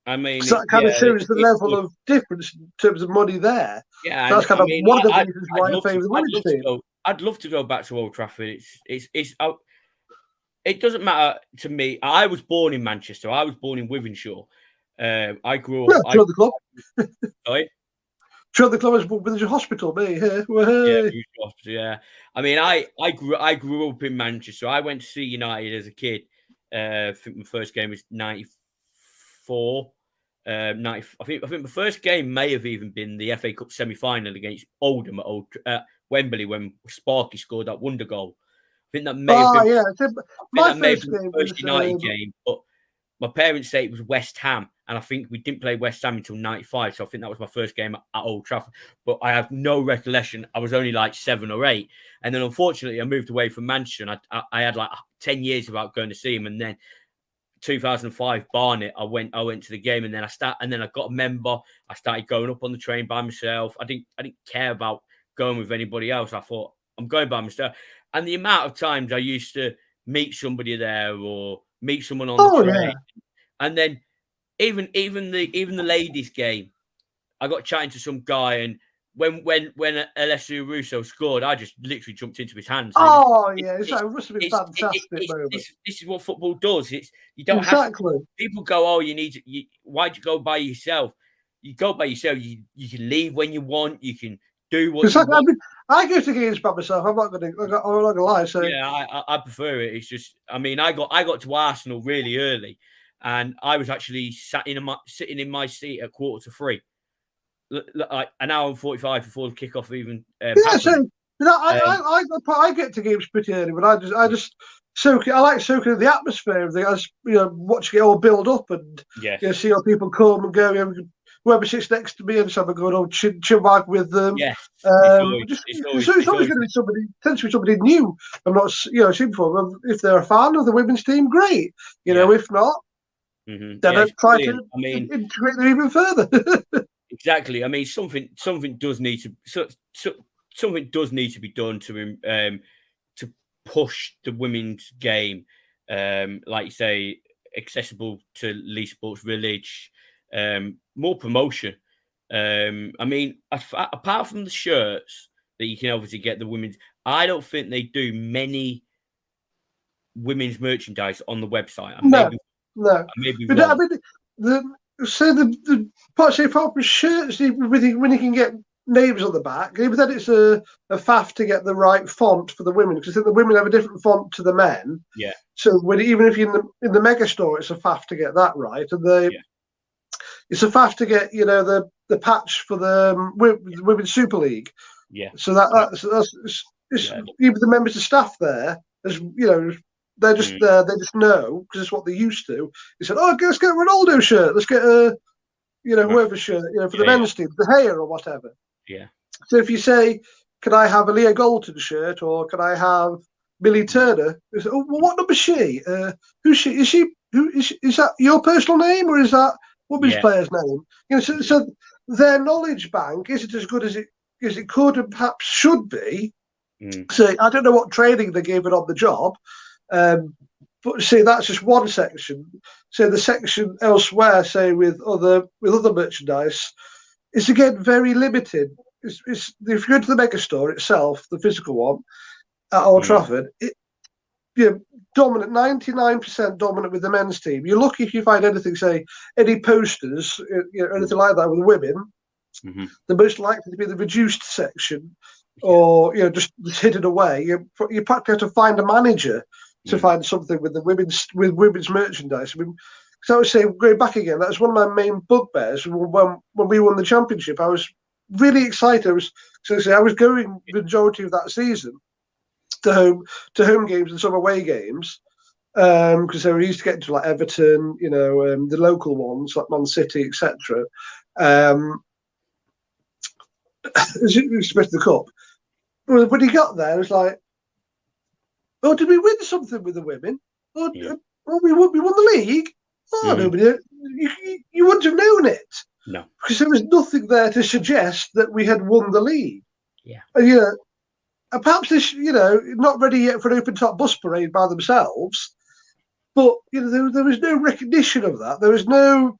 I mean, that kind of shows the level of difference in terms of money there. Yeah, so that's kind of one of the reasons why I favour the women's team. I'd love to go back to Old Trafford. It doesn't matter to me. I was born in Manchester. I was born in Wythenshawe. I grew up. Yeah, the club. Sorry. Sure, the club was with a hospital. Me here. Yeah. I mean, I grew up in Manchester. I went to see United as a kid. I think my first game was '94. I think the first game may have even been the FA Cup semi-final against Oldham at Wembley when Sparky scored that wonder goal. I think that may have been my first game was United game, but my parents say it was West Ham, and I think we didn't play West Ham until '95, so I think that was my first game at Old Trafford. But I have no recollection. I was only like 7 or 8, and then unfortunately I moved away from Manchester, and I had like 10 years without going to see him, and then 2005 Barnet, I went to the game, and then I got a member. I started going up on the train by myself. I didn't care about going with anybody else. I thought I'm going by myself. And the amount of times I used to meet somebody there or meet someone on the train, and then even the ladies' game, I got chatting to some guy, and when Alessio Russo scored, I just literally jumped into his hands. It must have been fantastic. This is what football does. You don't have to, people go, oh, why'd you go by yourself? You go by yourself. You can leave when you want. You can do what you want. I mean, I go to games by myself. I'm not going to lie. So yeah, I prefer it. It's just, I mean, I got to Arsenal really early, and I was actually sitting in my seat at 2:45. Like an hour and 45 before the kickoff even. I get to games pretty early, but I just soak it. I like soaking in the atmosphere of watching it all build up and see how people come and go. Whoever sits next to me and just have a good old chin wag with them. Yes, it's always going to be somebody. Tends to be somebody new. I'm not seen before. If they're a fan of the women's team, great. If not, then I'd try to integrate them even further. Exactly. I mean, something does need to be done to push the women's game, like you say, accessible to Lee Sports Village, more promotion. I mean, apart from the shirts that you can obviously get the women's, I don't think they do many women's merchandise on the website. No. I mean, the proper shirts, when you can get names on the back, even then it's a faff to get the right font for the women, because I think the women have a different font to the men. Yeah. So even if you're in the mega store, it's a faff to get that right, and it's a faff to get the patch for the Women's Super League. Yeah. So that's even the members of staff there, as they're just there. They just know because it's what they used to. They said, "Oh, let's get a Ronaldo shirt. Let's get a, whoever shirt, for the men's team, the hair or whatever." Yeah. So if you say, "Can I have a Leah Galton shirt or can I have Millie Turner?" They say, "Oh, well, what number is she? Who's she? Is that your personal name or is that women's player's name?" So their knowledge bank isn't as good as it could and perhaps should be. So I don't know what training they gave it on the job. But see, that's just one section. So the section elsewhere, say with other merchandise, is again very limited. It's if you go to the mega store itself, the physical one at Old Trafford, dominant, 99% dominant with the men's team. You're lucky if you find anything, say any posters, anything like that with the women. They're most likely to be the reduced section, or just hidden away. You practically have to find a manager to find something with the women's merchandise. I mean, because I would say, going back again, that was one of my main bugbears when we won the championship. I was really excited. I was going the majority of that season to home games and some away games, because we used to get into like Everton, the local ones like Man City, etc. Especially the cup. when he got there, it was like, oh, did we win something with the women? Oh, we won the league. Oh, nobody, you wouldn't have known it. No, because there was nothing there to suggest that we had won the league. Yeah, and perhaps this, not ready yet for an open top bus parade by themselves. But there was no recognition of that. There was no,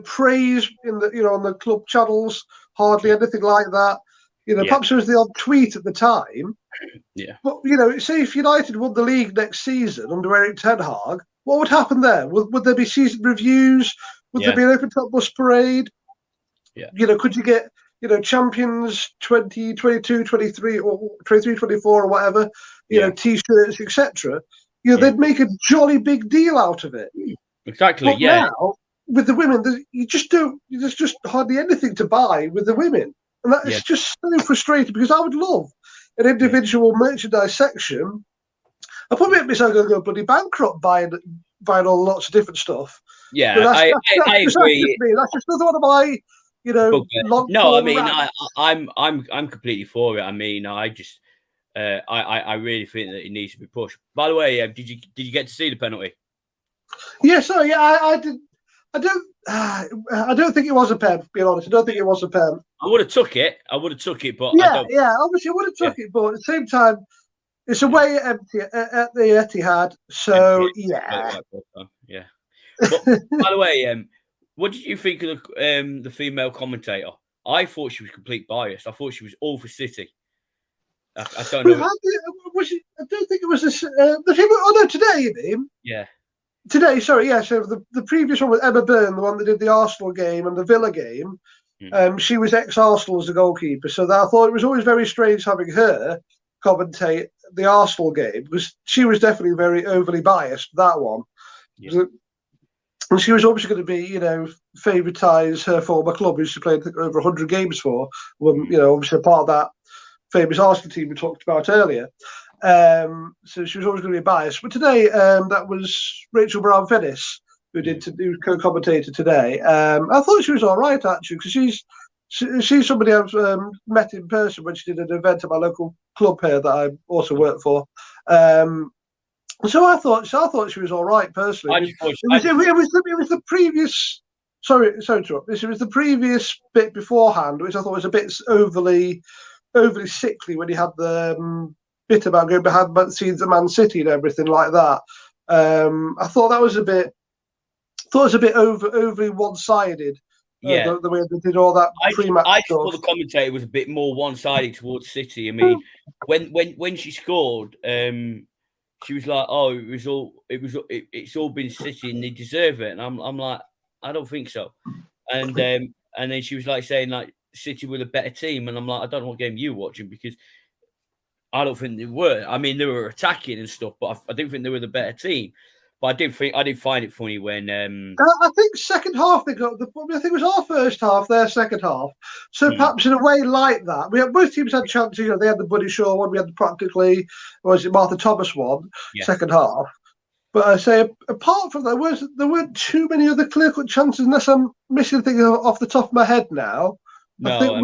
praise in the on the club channels. Hardly anything like that. Perhaps there was the odd tweet at the time. Yeah. But say if United won the league next season under Erik ten Hag, what would happen there? Would there be season reviews? Would there be an open top bus parade? Yeah. Could you get champions 2022, 23 or 23, 24 or whatever? T-shirts, etc. They'd make a jolly big deal out of it. Exactly. But now with the women, there's just hardly anything to buy with the women, and that's just so frustrating because I would love an individual merchandise section. I probably make myself go bloody bankrupt buying all lots of different stuff. Yeah, I agree. That's just another one of my, No, I mean, I'm completely for it. I mean, I just, I really think that it needs to be pushed. By the way, did you get to see the penalty? Yeah, sorry, I did. I don't think it was a pen. Being honest, I don't think it was a pen. I would have took it, but obviously I would have took it, but at the same time, it's away at the Etihad, so yeah. But, by the way, what did you think of the female commentator? I thought she was complete biased. I thought she was all for City. I don't know. I don't think it was the female. Oh no, today you mean? Yeah. Today, sorry, yeah. So the previous one with Emma Byrne, the one that did the Arsenal game and the Villa game, she was ex-Arsenal as the goalkeeper. So I thought it was always very strange having her commentate the Arsenal game because she was definitely very overly biased. That one, and she was obviously going to be, favoritise her former club, who she played over 100 games for. When obviously a part of that famous Arsenal team we talked about earlier. So she was always going to be biased. But today, that was Rachel Brown-Finnis who co-commentated today. I thought she was all right actually because she's somebody I've met in person when she did an event at my local club here that I also work for. So I thought she was all right personally. It was the previous. Sorry to interrupt. It was the previous bit beforehand, which I thought was a bit overly sickly when he had the bit about going behind the scenes at Man City and everything like that. I thought that was a bit. Overly one-sided. The way they did all that pre-match stuff. I thought the commentator was a bit more one-sided towards City. I mean, when she scored, she was like, "Oh, it's all been City and they deserve it." And I'm like, I don't think so. And then she was like saying like City were the better team, and I'm like, I don't know what game you're watching because I don't think they were. I mean, they were attacking and stuff, but I didn't think they were the better team. But I did find it funny when I think second half they got I think it was our first half, their second half. So perhaps in a way like that, both teams had chances. They had the Buddy Shaw one, we had practically Martha Thomas one, second half. But I say apart from that, there weren't too many other clear-cut chances unless I'm missing things off the top of my head now. No, there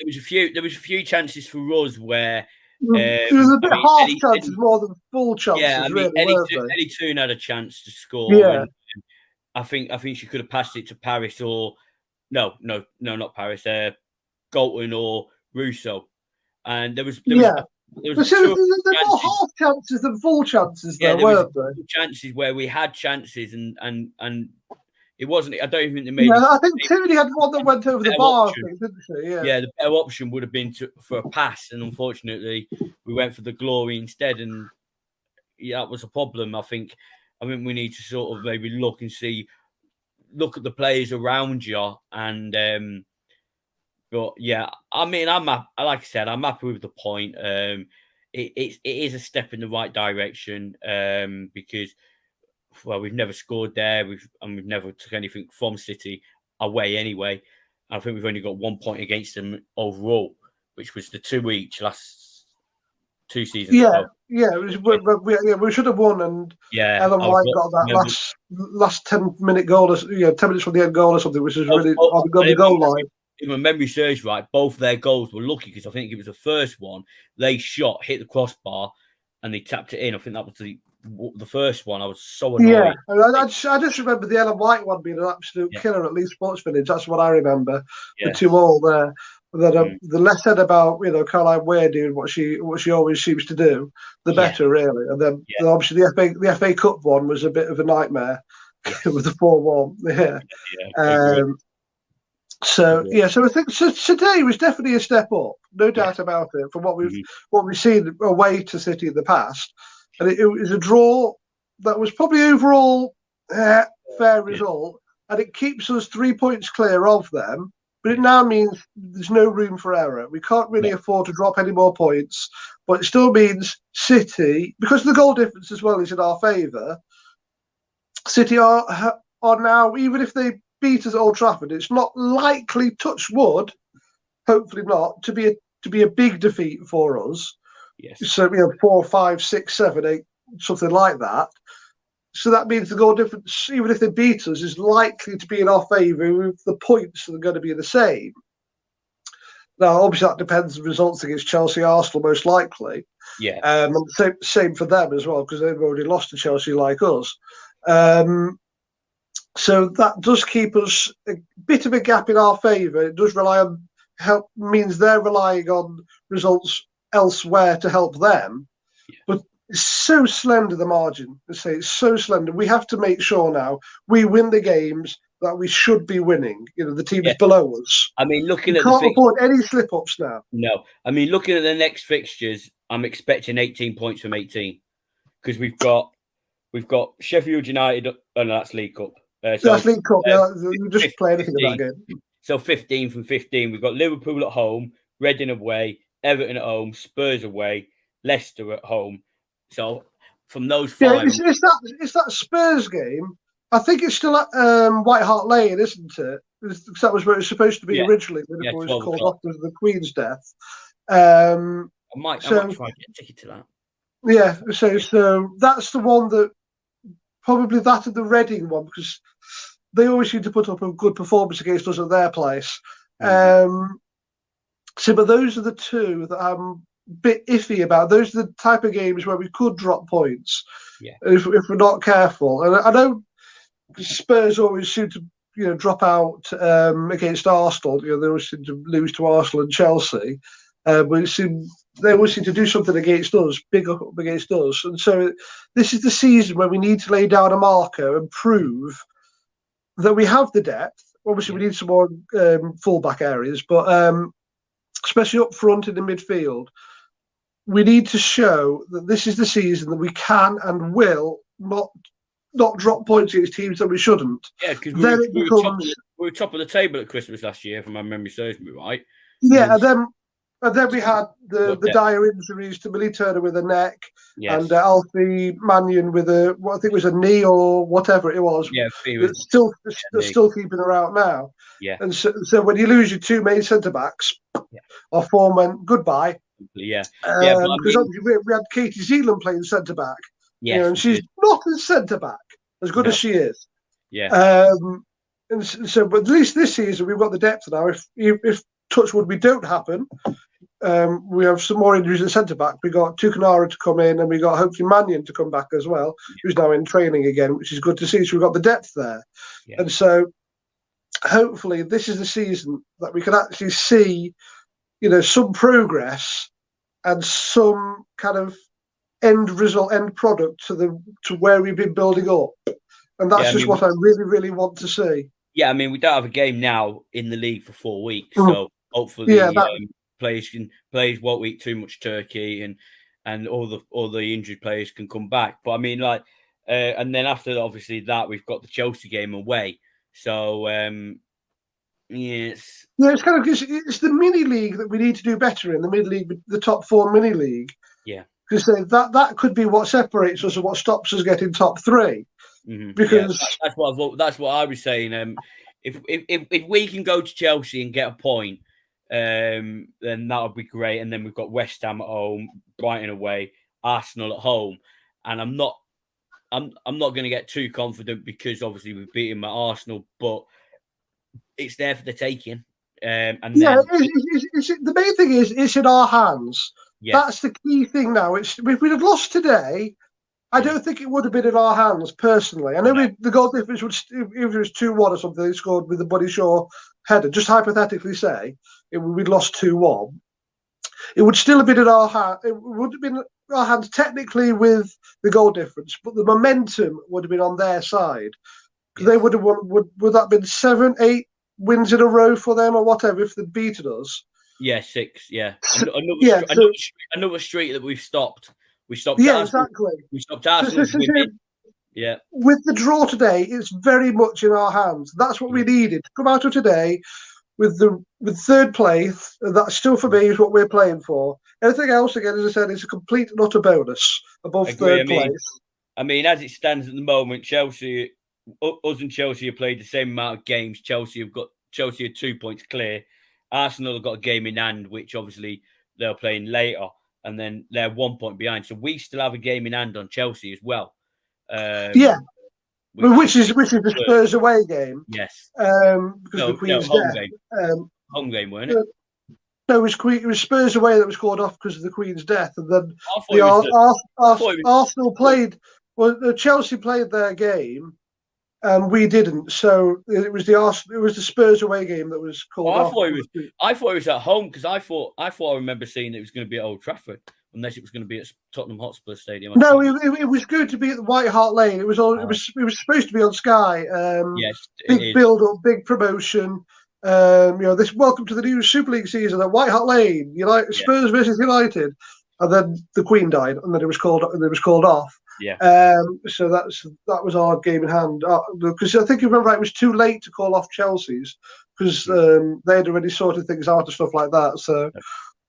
was a few chances for us where. It was a bit half chances more than full chances. Yeah, I mean, Ellie Toon had a chance to score. Yeah, and I think she could have passed it to Paris or no, not Paris. Galton or Russo, and there was more half chances than full chances. There weren't there? Chances where we had chances and it wasn't. I don't even think they made. Yeah, I think Tierney had one that went over the bar. Didn't she? Yeah, the better option would have been for a pass, and unfortunately, we went for the glory instead, and that was a problem. I think we need to sort of maybe look at the players around you, and but yeah, I mean, like I said, I'm happy with the point. It is a step in the right direction because. Well, we've never scored there. We've never took anything from City away anyway. I think we've only got 1 point against them overall, which was the 2 each last 2 seasons. We should have won, and Ellen White got that last 10-minute goal, 10 minutes from the end goal or something, which is really on the goal line. if my memory serves right, both their goals were lucky because I think it was the first one they shot, hit the crossbar, and they tapped it in. I think that was the first one. I was so annoyed. Yeah, I just remember the Ellen White one being an absolute killer at Leeds Sports Village. That's what I remember. Yes. The 2-2 there. The less said about Caroline Weir doing what she always seems to do, the better, really. And then obviously the FA Cup one was a bit of a nightmare with the 4-1. So I think today was definitely a step up, no doubt about it, from what we've seen away to City in the past. And it was a draw that was probably overall fair result, and it keeps us 3 points clear of them. But it now means there's no room for error. We can't really afford to drop any more points, but it still means City, because the goal difference as well is in our favour. City are now, even if they beat us at Old Trafford, it's not likely, touch wood, hopefully not, to be a big defeat for us. Yes. So 4, 5, 6, 7, 8, something like that. So that means the goal difference, even if they beat us, is likely to be in our favour with the points that are going to be the same. Now, obviously, that depends on the results against Chelsea, Arsenal, most likely. Yeah. And same for them as well, because they've already lost to Chelsea like us. So that does keep us a bit of a gap in our favour. It does rely on means they're relying on results elsewhere to help them. Yeah. But it's so slender, the margin. I say it's so slender. We have to make sure now we win the games that we should be winning. The teams below us. I mean, looking we at can't afford any slip-ups now. No. I mean, looking at the next fixtures, I'm expecting 18 points from 18 because we've got Sheffield United. Oh, no, that's League Cup. That's League Cup. You just play anything in that game. So 15 from 15. We've got Liverpool at home, Reading away, Everton at home, Spurs away, Leicester at home. So from those 5, it's that Spurs game. I think it's still at White Hart Lane, isn't it? That was where it was supposed to be originally. Liverpool was called off because of the Queen's death. I might try and get a ticket to that. Yeah, so that's the one that probably that and the Reading one, because they always seem to put up a good performance against us at their place. But those are the two that I'm a bit iffy about. Those are the type of games where we could drop points if we're not careful. And I know Spurs always seem to drop out against Arsenal. They always seem to lose to Arsenal and Chelsea. But they always seem to do something against us, big up against us. And so this is the season where we need to lay down a marker and prove that we have the depth. Obviously, we need some more fullback areas, but especially up front in the midfield, we need to show that this is the season that we can and will not drop points against teams that we shouldn't. Yeah, because we were top of the table at Christmas last year, if my memory serves me right. Yeah, and then we had the dire injuries to Millie Turner with a neck, and Alfie Mannion with what I think was a knee or whatever it was. Yeah, it's still keeping her out now. Yeah, and so when you lose your two main centre backs, our form went goodbye. Yeah, because obviously we had Katie Zeeland playing centre back. Yeah, and she's not a centre back as good as she is. Yeah, and so but at least this season we've got the depth now. If touchwood we don't happen. We have some more injuries at centre back. We got Tukanara to come in, and we got hopefully Mannion to come back as well, who's now in training again, which is good to see. So we've got the depth there, and so hopefully this is the season that we can actually see, some progress and some kind of end product to where we've been building up, and that's what I really, really want to see. Yeah, I mean we don't have a game now in the league for 4 weeks, so hopefully. Players won't eat too much turkey, and all the injured players can come back. But I mean, and then after obviously that, we've got the Chelsea game away. So it's kind of it's the mini league that we need to do better in, the mid league, the top 4 mini league. Yeah, because that could be what separates us and what stops us getting top 3. Mm-hmm. Because that's what I was saying. If we can go to Chelsea and get a point. Then that would be great. And then we've got West Ham at home, Brighton away, Arsenal at home. And I'm not going to get too confident because obviously we've beaten my Arsenal, but it's there for the taking. And yeah, then the main thing is it's in our hands. yes. That's the key thing now. If we'd have lost today, I don't think it would have been in our hands personally. I know the goal difference would, if it was 2-1 or something, they scored with the Buddy Shaw header. Just hypothetically say we'd lost 2-1, it would still have been in our hands. It would have been in our hands technically with the goal difference, but the momentum would have been on their side. Yes. They would have won. Would that have been 7, 8 wins in a row for them or whatever if they'd beaten us? Yeah, 6. Yeah, another streak that we've stopped. We stopped. Yeah, Arsenal. Exactly. We stopped Arsenal. Yeah. With the draw today, it's very much in our hands. That's what we needed to come out of today with third place. And that still for me is what we're playing for. Anything else, again, as I said, is a complete and utter bonus above third place. I mean, as it stands at the moment, Chelsea, us and Chelsea have played the same amount of games. Chelsea are 2 points clear. Arsenal have got a game in hand, which obviously they're playing later, and then they're 1 point behind. So we still have a game in hand on Chelsea as well. Which is the Spurs away game. Yes. Because the Queen's home death. Game. Home game, weren't it? No, it was Spurs away that was called off because of the Queen's death, and then Arsenal played. Well, Chelsea played their game, and we didn't. So it was the Spurs away game that was called off. I thought it was at home because I remember seeing it was going to be at Old Trafford, unless it was going to be at Tottenham Hotspur Stadium. No, it was going to be at the White Hart Lane. It was supposed to be on Sky. Yes, big build up, big promotion. This welcome to the new Super League season at White Hart Lane. Spurs versus United, and then the Queen died, and then it was called off. Yeah. So that was our game in hand because I think you remember it was too late to call off Chelsea's because they had already sorted things out and stuff like that. So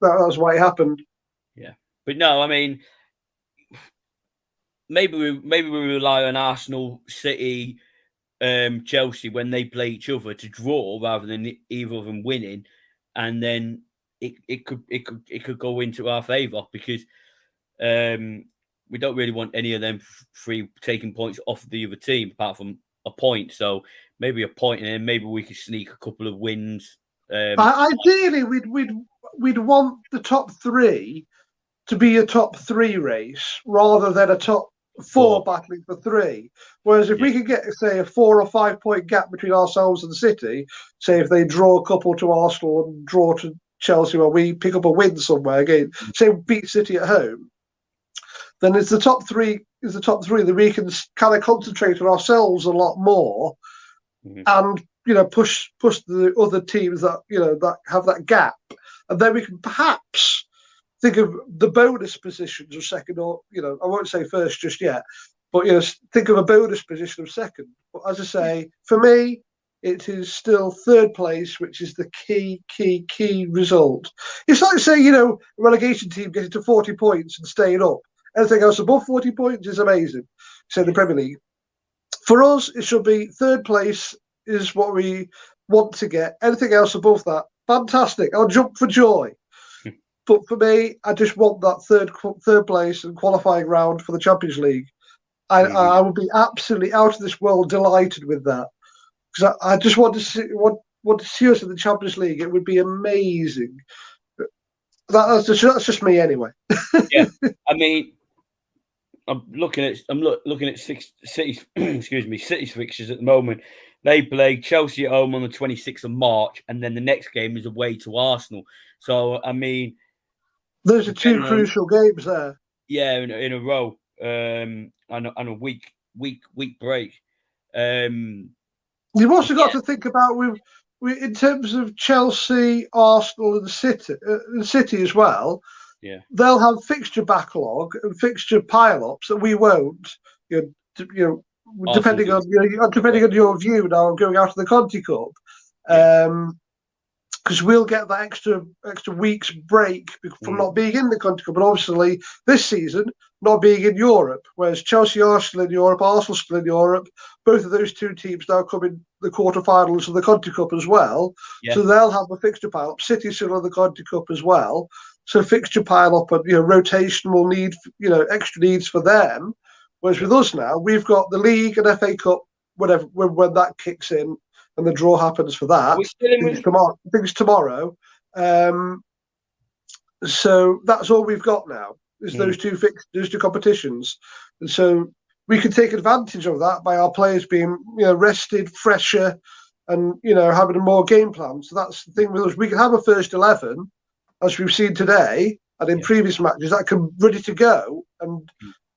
that was why it happened. Yeah, but no, I mean, maybe we rely on Arsenal, City, Chelsea when they play each other to draw rather than either of them winning, and then it could go into our favour because we don't really want any of them three taking points off the other team apart from a point. So maybe a point, and then maybe we could sneak a couple of wins. Ideally, we'd want the top 3 to be a top 3 race rather than a top 4 battling for 3. Whereas if we could get, say, a 4 or 5 point gap between ourselves and City, say if they draw a couple to Arsenal and draw to Chelsea, or we pick up a win somewhere again, say we beat City at home, then it's the top 3 that we can kind of concentrate on ourselves a lot more, and push the other teams that that have that gap, and then we can perhaps think of the bonus positions of second, or I won't say first just yet, but think of a bonus position of second. But as I say, for me, it is still third place, which is the key result. It's like say a relegation team getting to 40 points and staying up. Anything else above 40 points is amazing. Say the Premier League. For us, it should be third place is what we want to get. Anything else above that, fantastic. I'll jump for joy. But for me, I just want that third place and qualifying round for the Champions League. I would be absolutely out of this world delighted with that, because I just want to see us in the Champions League. It would be amazing. That's just me anyway. Yeah, I mean, I'm looking at City's City's fixtures at the moment. They play Chelsea at home on the 26th of March, and then the next game is away to Arsenal. So I mean, those are 2 crucial games there. Yeah, in a row, and a week break. You've also got to think about we in terms of Chelsea, Arsenal, and City as well. Yeah, they'll have fixture backlog and fixture pile-ups that we won't. Depending on your view now, going out of the Conti Cup, because we'll get that extra week's break from not being in the Conti Cup, but obviously this season not being in Europe. Whereas Chelsea are still in Europe, Arsenal still in Europe. Both of those 2 teams now come in the quarterfinals of the Conti Cup as well, so they'll have a fixture pile-up. City still in the Conti Cup as well. So fixture pile up and rotation will need extra needs for them. Whereas with us now, we've got the league and FA Cup, whatever when that kicks in, and the draw happens for that. Are we still in with... I think it's tomorrow. So that's all we've got now, is those two competitions. And so we can take advantage of that by our players being, rested, fresher, and, having more game plans. So that's the thing with us. We can have a first 11, as we've seen today, and in previous matches, that can ready to go, and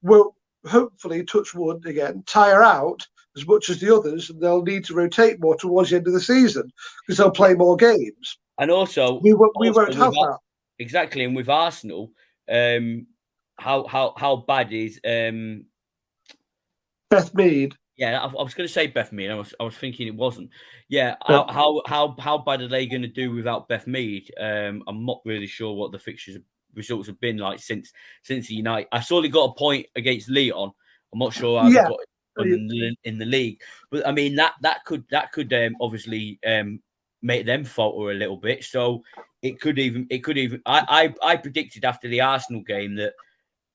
will hopefully, touch wood again, tire out as much as the others, and they'll need to rotate more towards the end of the season because they'll play more games. And also, we won't have that. Exactly, and with Arsenal, how bad is Beth Mead? Yeah, I was going to say Beth Mead. I was thinking it wasn't. Yeah, how bad are they going to do without Beth Mead? I'm not really sure what the fixtures results have been like since the United. I saw they got a point against Leon. I'm not sure how they got it in the league, but I mean that could obviously make them falter a little bit. So it could even. I predicted after the Arsenal game that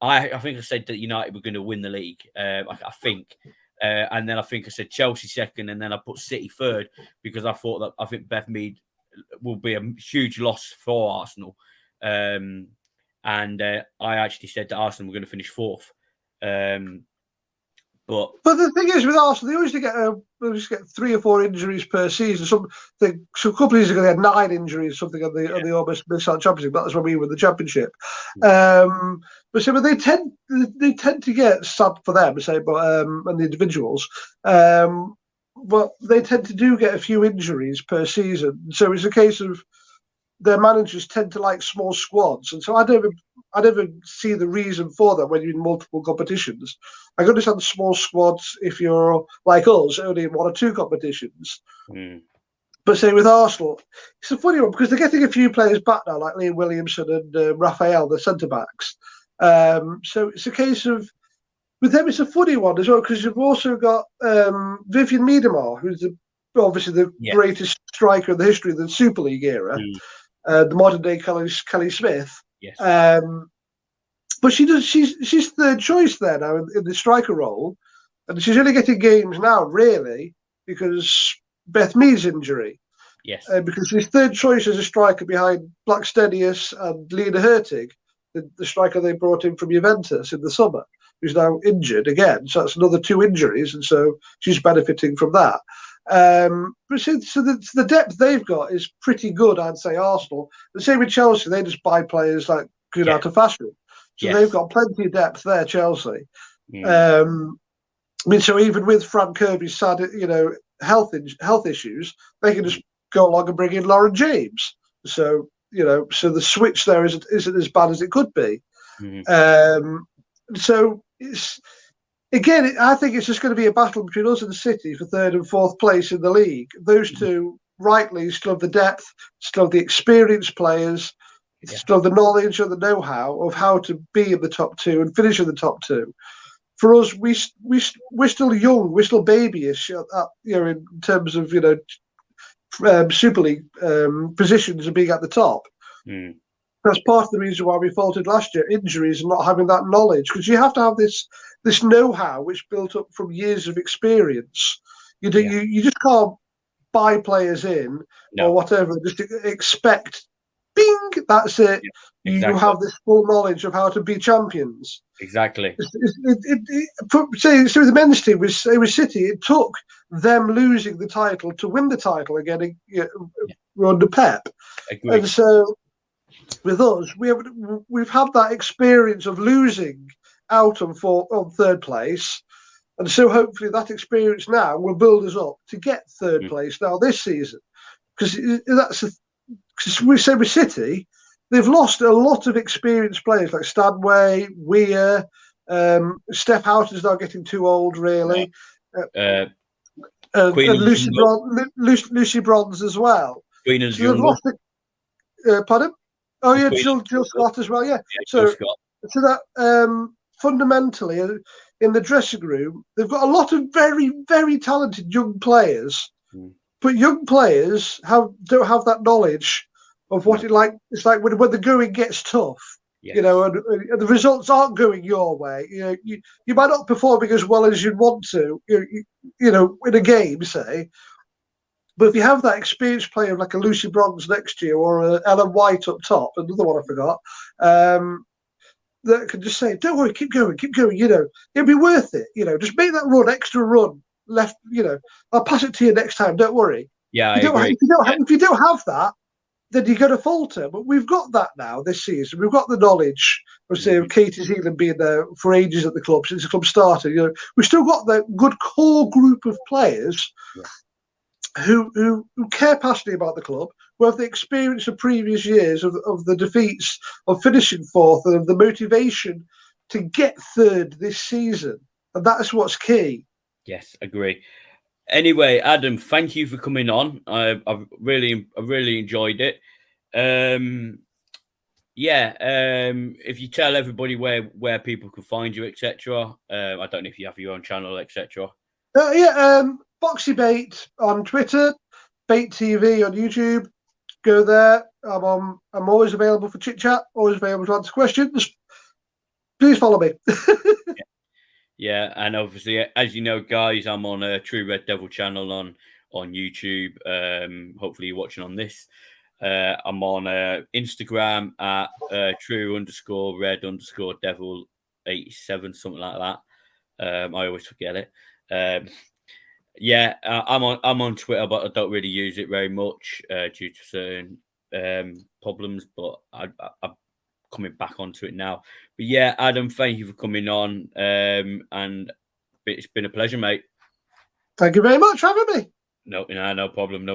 I think I said that United were going to win the league. I think. And then I think I said Chelsea second, and then I put City third because I think Beth Mead will be a huge loss for Arsenal. And I actually said that Arsenal were going to finish fourth. But the thing is with Arsenal, they always get 3 or 4 injuries per season. So a couple of years ago they had 9 injuries, something on the almost mid-season championship. That was when we won the championship. But they tend to get, sad for them, and the individuals. But they tend to get a few injuries per season. So it's a case of their managers tend to like small squads, and so I never see the reason for that when you're in multiple competitions. I can understand small squads if you're like us, only in 1 or 2 competitions. But say with Arsenal, it's a funny one because they're getting a few players back now, like Liam Williamson and Raphael, the centre backs. So it's a case of with them, it's a funny one as well because you've also got Vivian Miedemar, who's obviously the greatest striker in the history of the Super League era, the modern day Kelly Smith. Yes. But she's third choice there now in the striker role, and she's only getting games now really because Beth Mead's injury. Yes. Because she's third choice as a striker behind Blackstenius and Lena Hurtig, the striker they brought in from Juventus in the summer, who's now injured again. So that's another 2 injuries, and so she's benefiting from that. But so the depth they've got is pretty good, I'd say. Arsenal, the same with Chelsea, they just buy players like good out of fashion, so they've got plenty of depth there. Chelsea, I mean, so even with Frank Kirby's sad, health issues, they can just go along and bring in Lauren James. So so the switch there isn't as bad as it could be. So it's. Again, I think it's just going to be a battle between us and City for 3rd and 4th place in the league. Those two, rightly, still have the depth, still have the experienced players, still have the knowledge and the know-how of how to be in the top 2 and finish in the top 2. For us, we're still young, we're still babyish, in terms of Super League positions and being at the top. That's part of the reason why we faltered last year, injuries and not having that knowledge. Because you have to have this know-how which built up from years of experience. You just can't buy players in or whatever, just expect, bing, that's it. Yeah, exactly. You have this full knowledge of how to be champions. Exactly. Say with the men's team, with City, it took them losing the title to win the title again under Pep. Agreed. And so with us, we've had that experience of losing out on 3rd place, and so hopefully that experience now will build us up to get 3rd place now this season. Because we say with City, they've lost a lot of experienced players like Stanway, Weir, Steph Houghton is now getting too old, really, and Lucy Bronze as well. Queen of the Jungle. Jungle. Pardon? Oh yeah, Jill Scott as well. Yeah. So that fundamentally in the dressing room, they've got a lot of very, very talented young players, but young players don't have that knowledge of what it's like when the going gets tough. Yes. And the results aren't going your way. You might not performing as well as you'd want to. In a game, say. But if you have that experienced player like a Lucy Bronze next year or a Ellen White up top, another one I forgot, that can just say, don't worry, keep going, it'll be worth it. Just make that extra run left, I'll pass it to you next time, don't worry. Yeah, I agree. If you don't have that, then you're going to falter. But we've got that now this season. We've got the knowledge of, say, Katie Zeeland being there for ages at the club since the club started. We've still got the good core group of players who care passionately about the club, who have the experience of previous years of the defeats, of finishing fourth, and of the motivation to get third this season. And that's what's key. Yes, agree. Anyway, Adam, thank you for coming on. I really enjoyed it. If you tell everybody where people can find you, etc. I don't know if you have your own channel, etc. Boxy Bait on Twitter, Bait TV on YouTube. Go there. I'm always available for chit chat. Always available to answer questions. Please follow me. Yeah, and obviously, as you know, guys, I'm on a True Red Devil channel on YouTube. Hopefully, you're watching on this. I'm on Instagram at true_red_devil87, something like that. I always forget it. I'm on Twitter, but I don't really use it very much due to certain problems. But I'm coming back onto it now. But yeah, Adam, thank you for coming on, and it's been a pleasure, mate. Thank you very much for having me. No problem.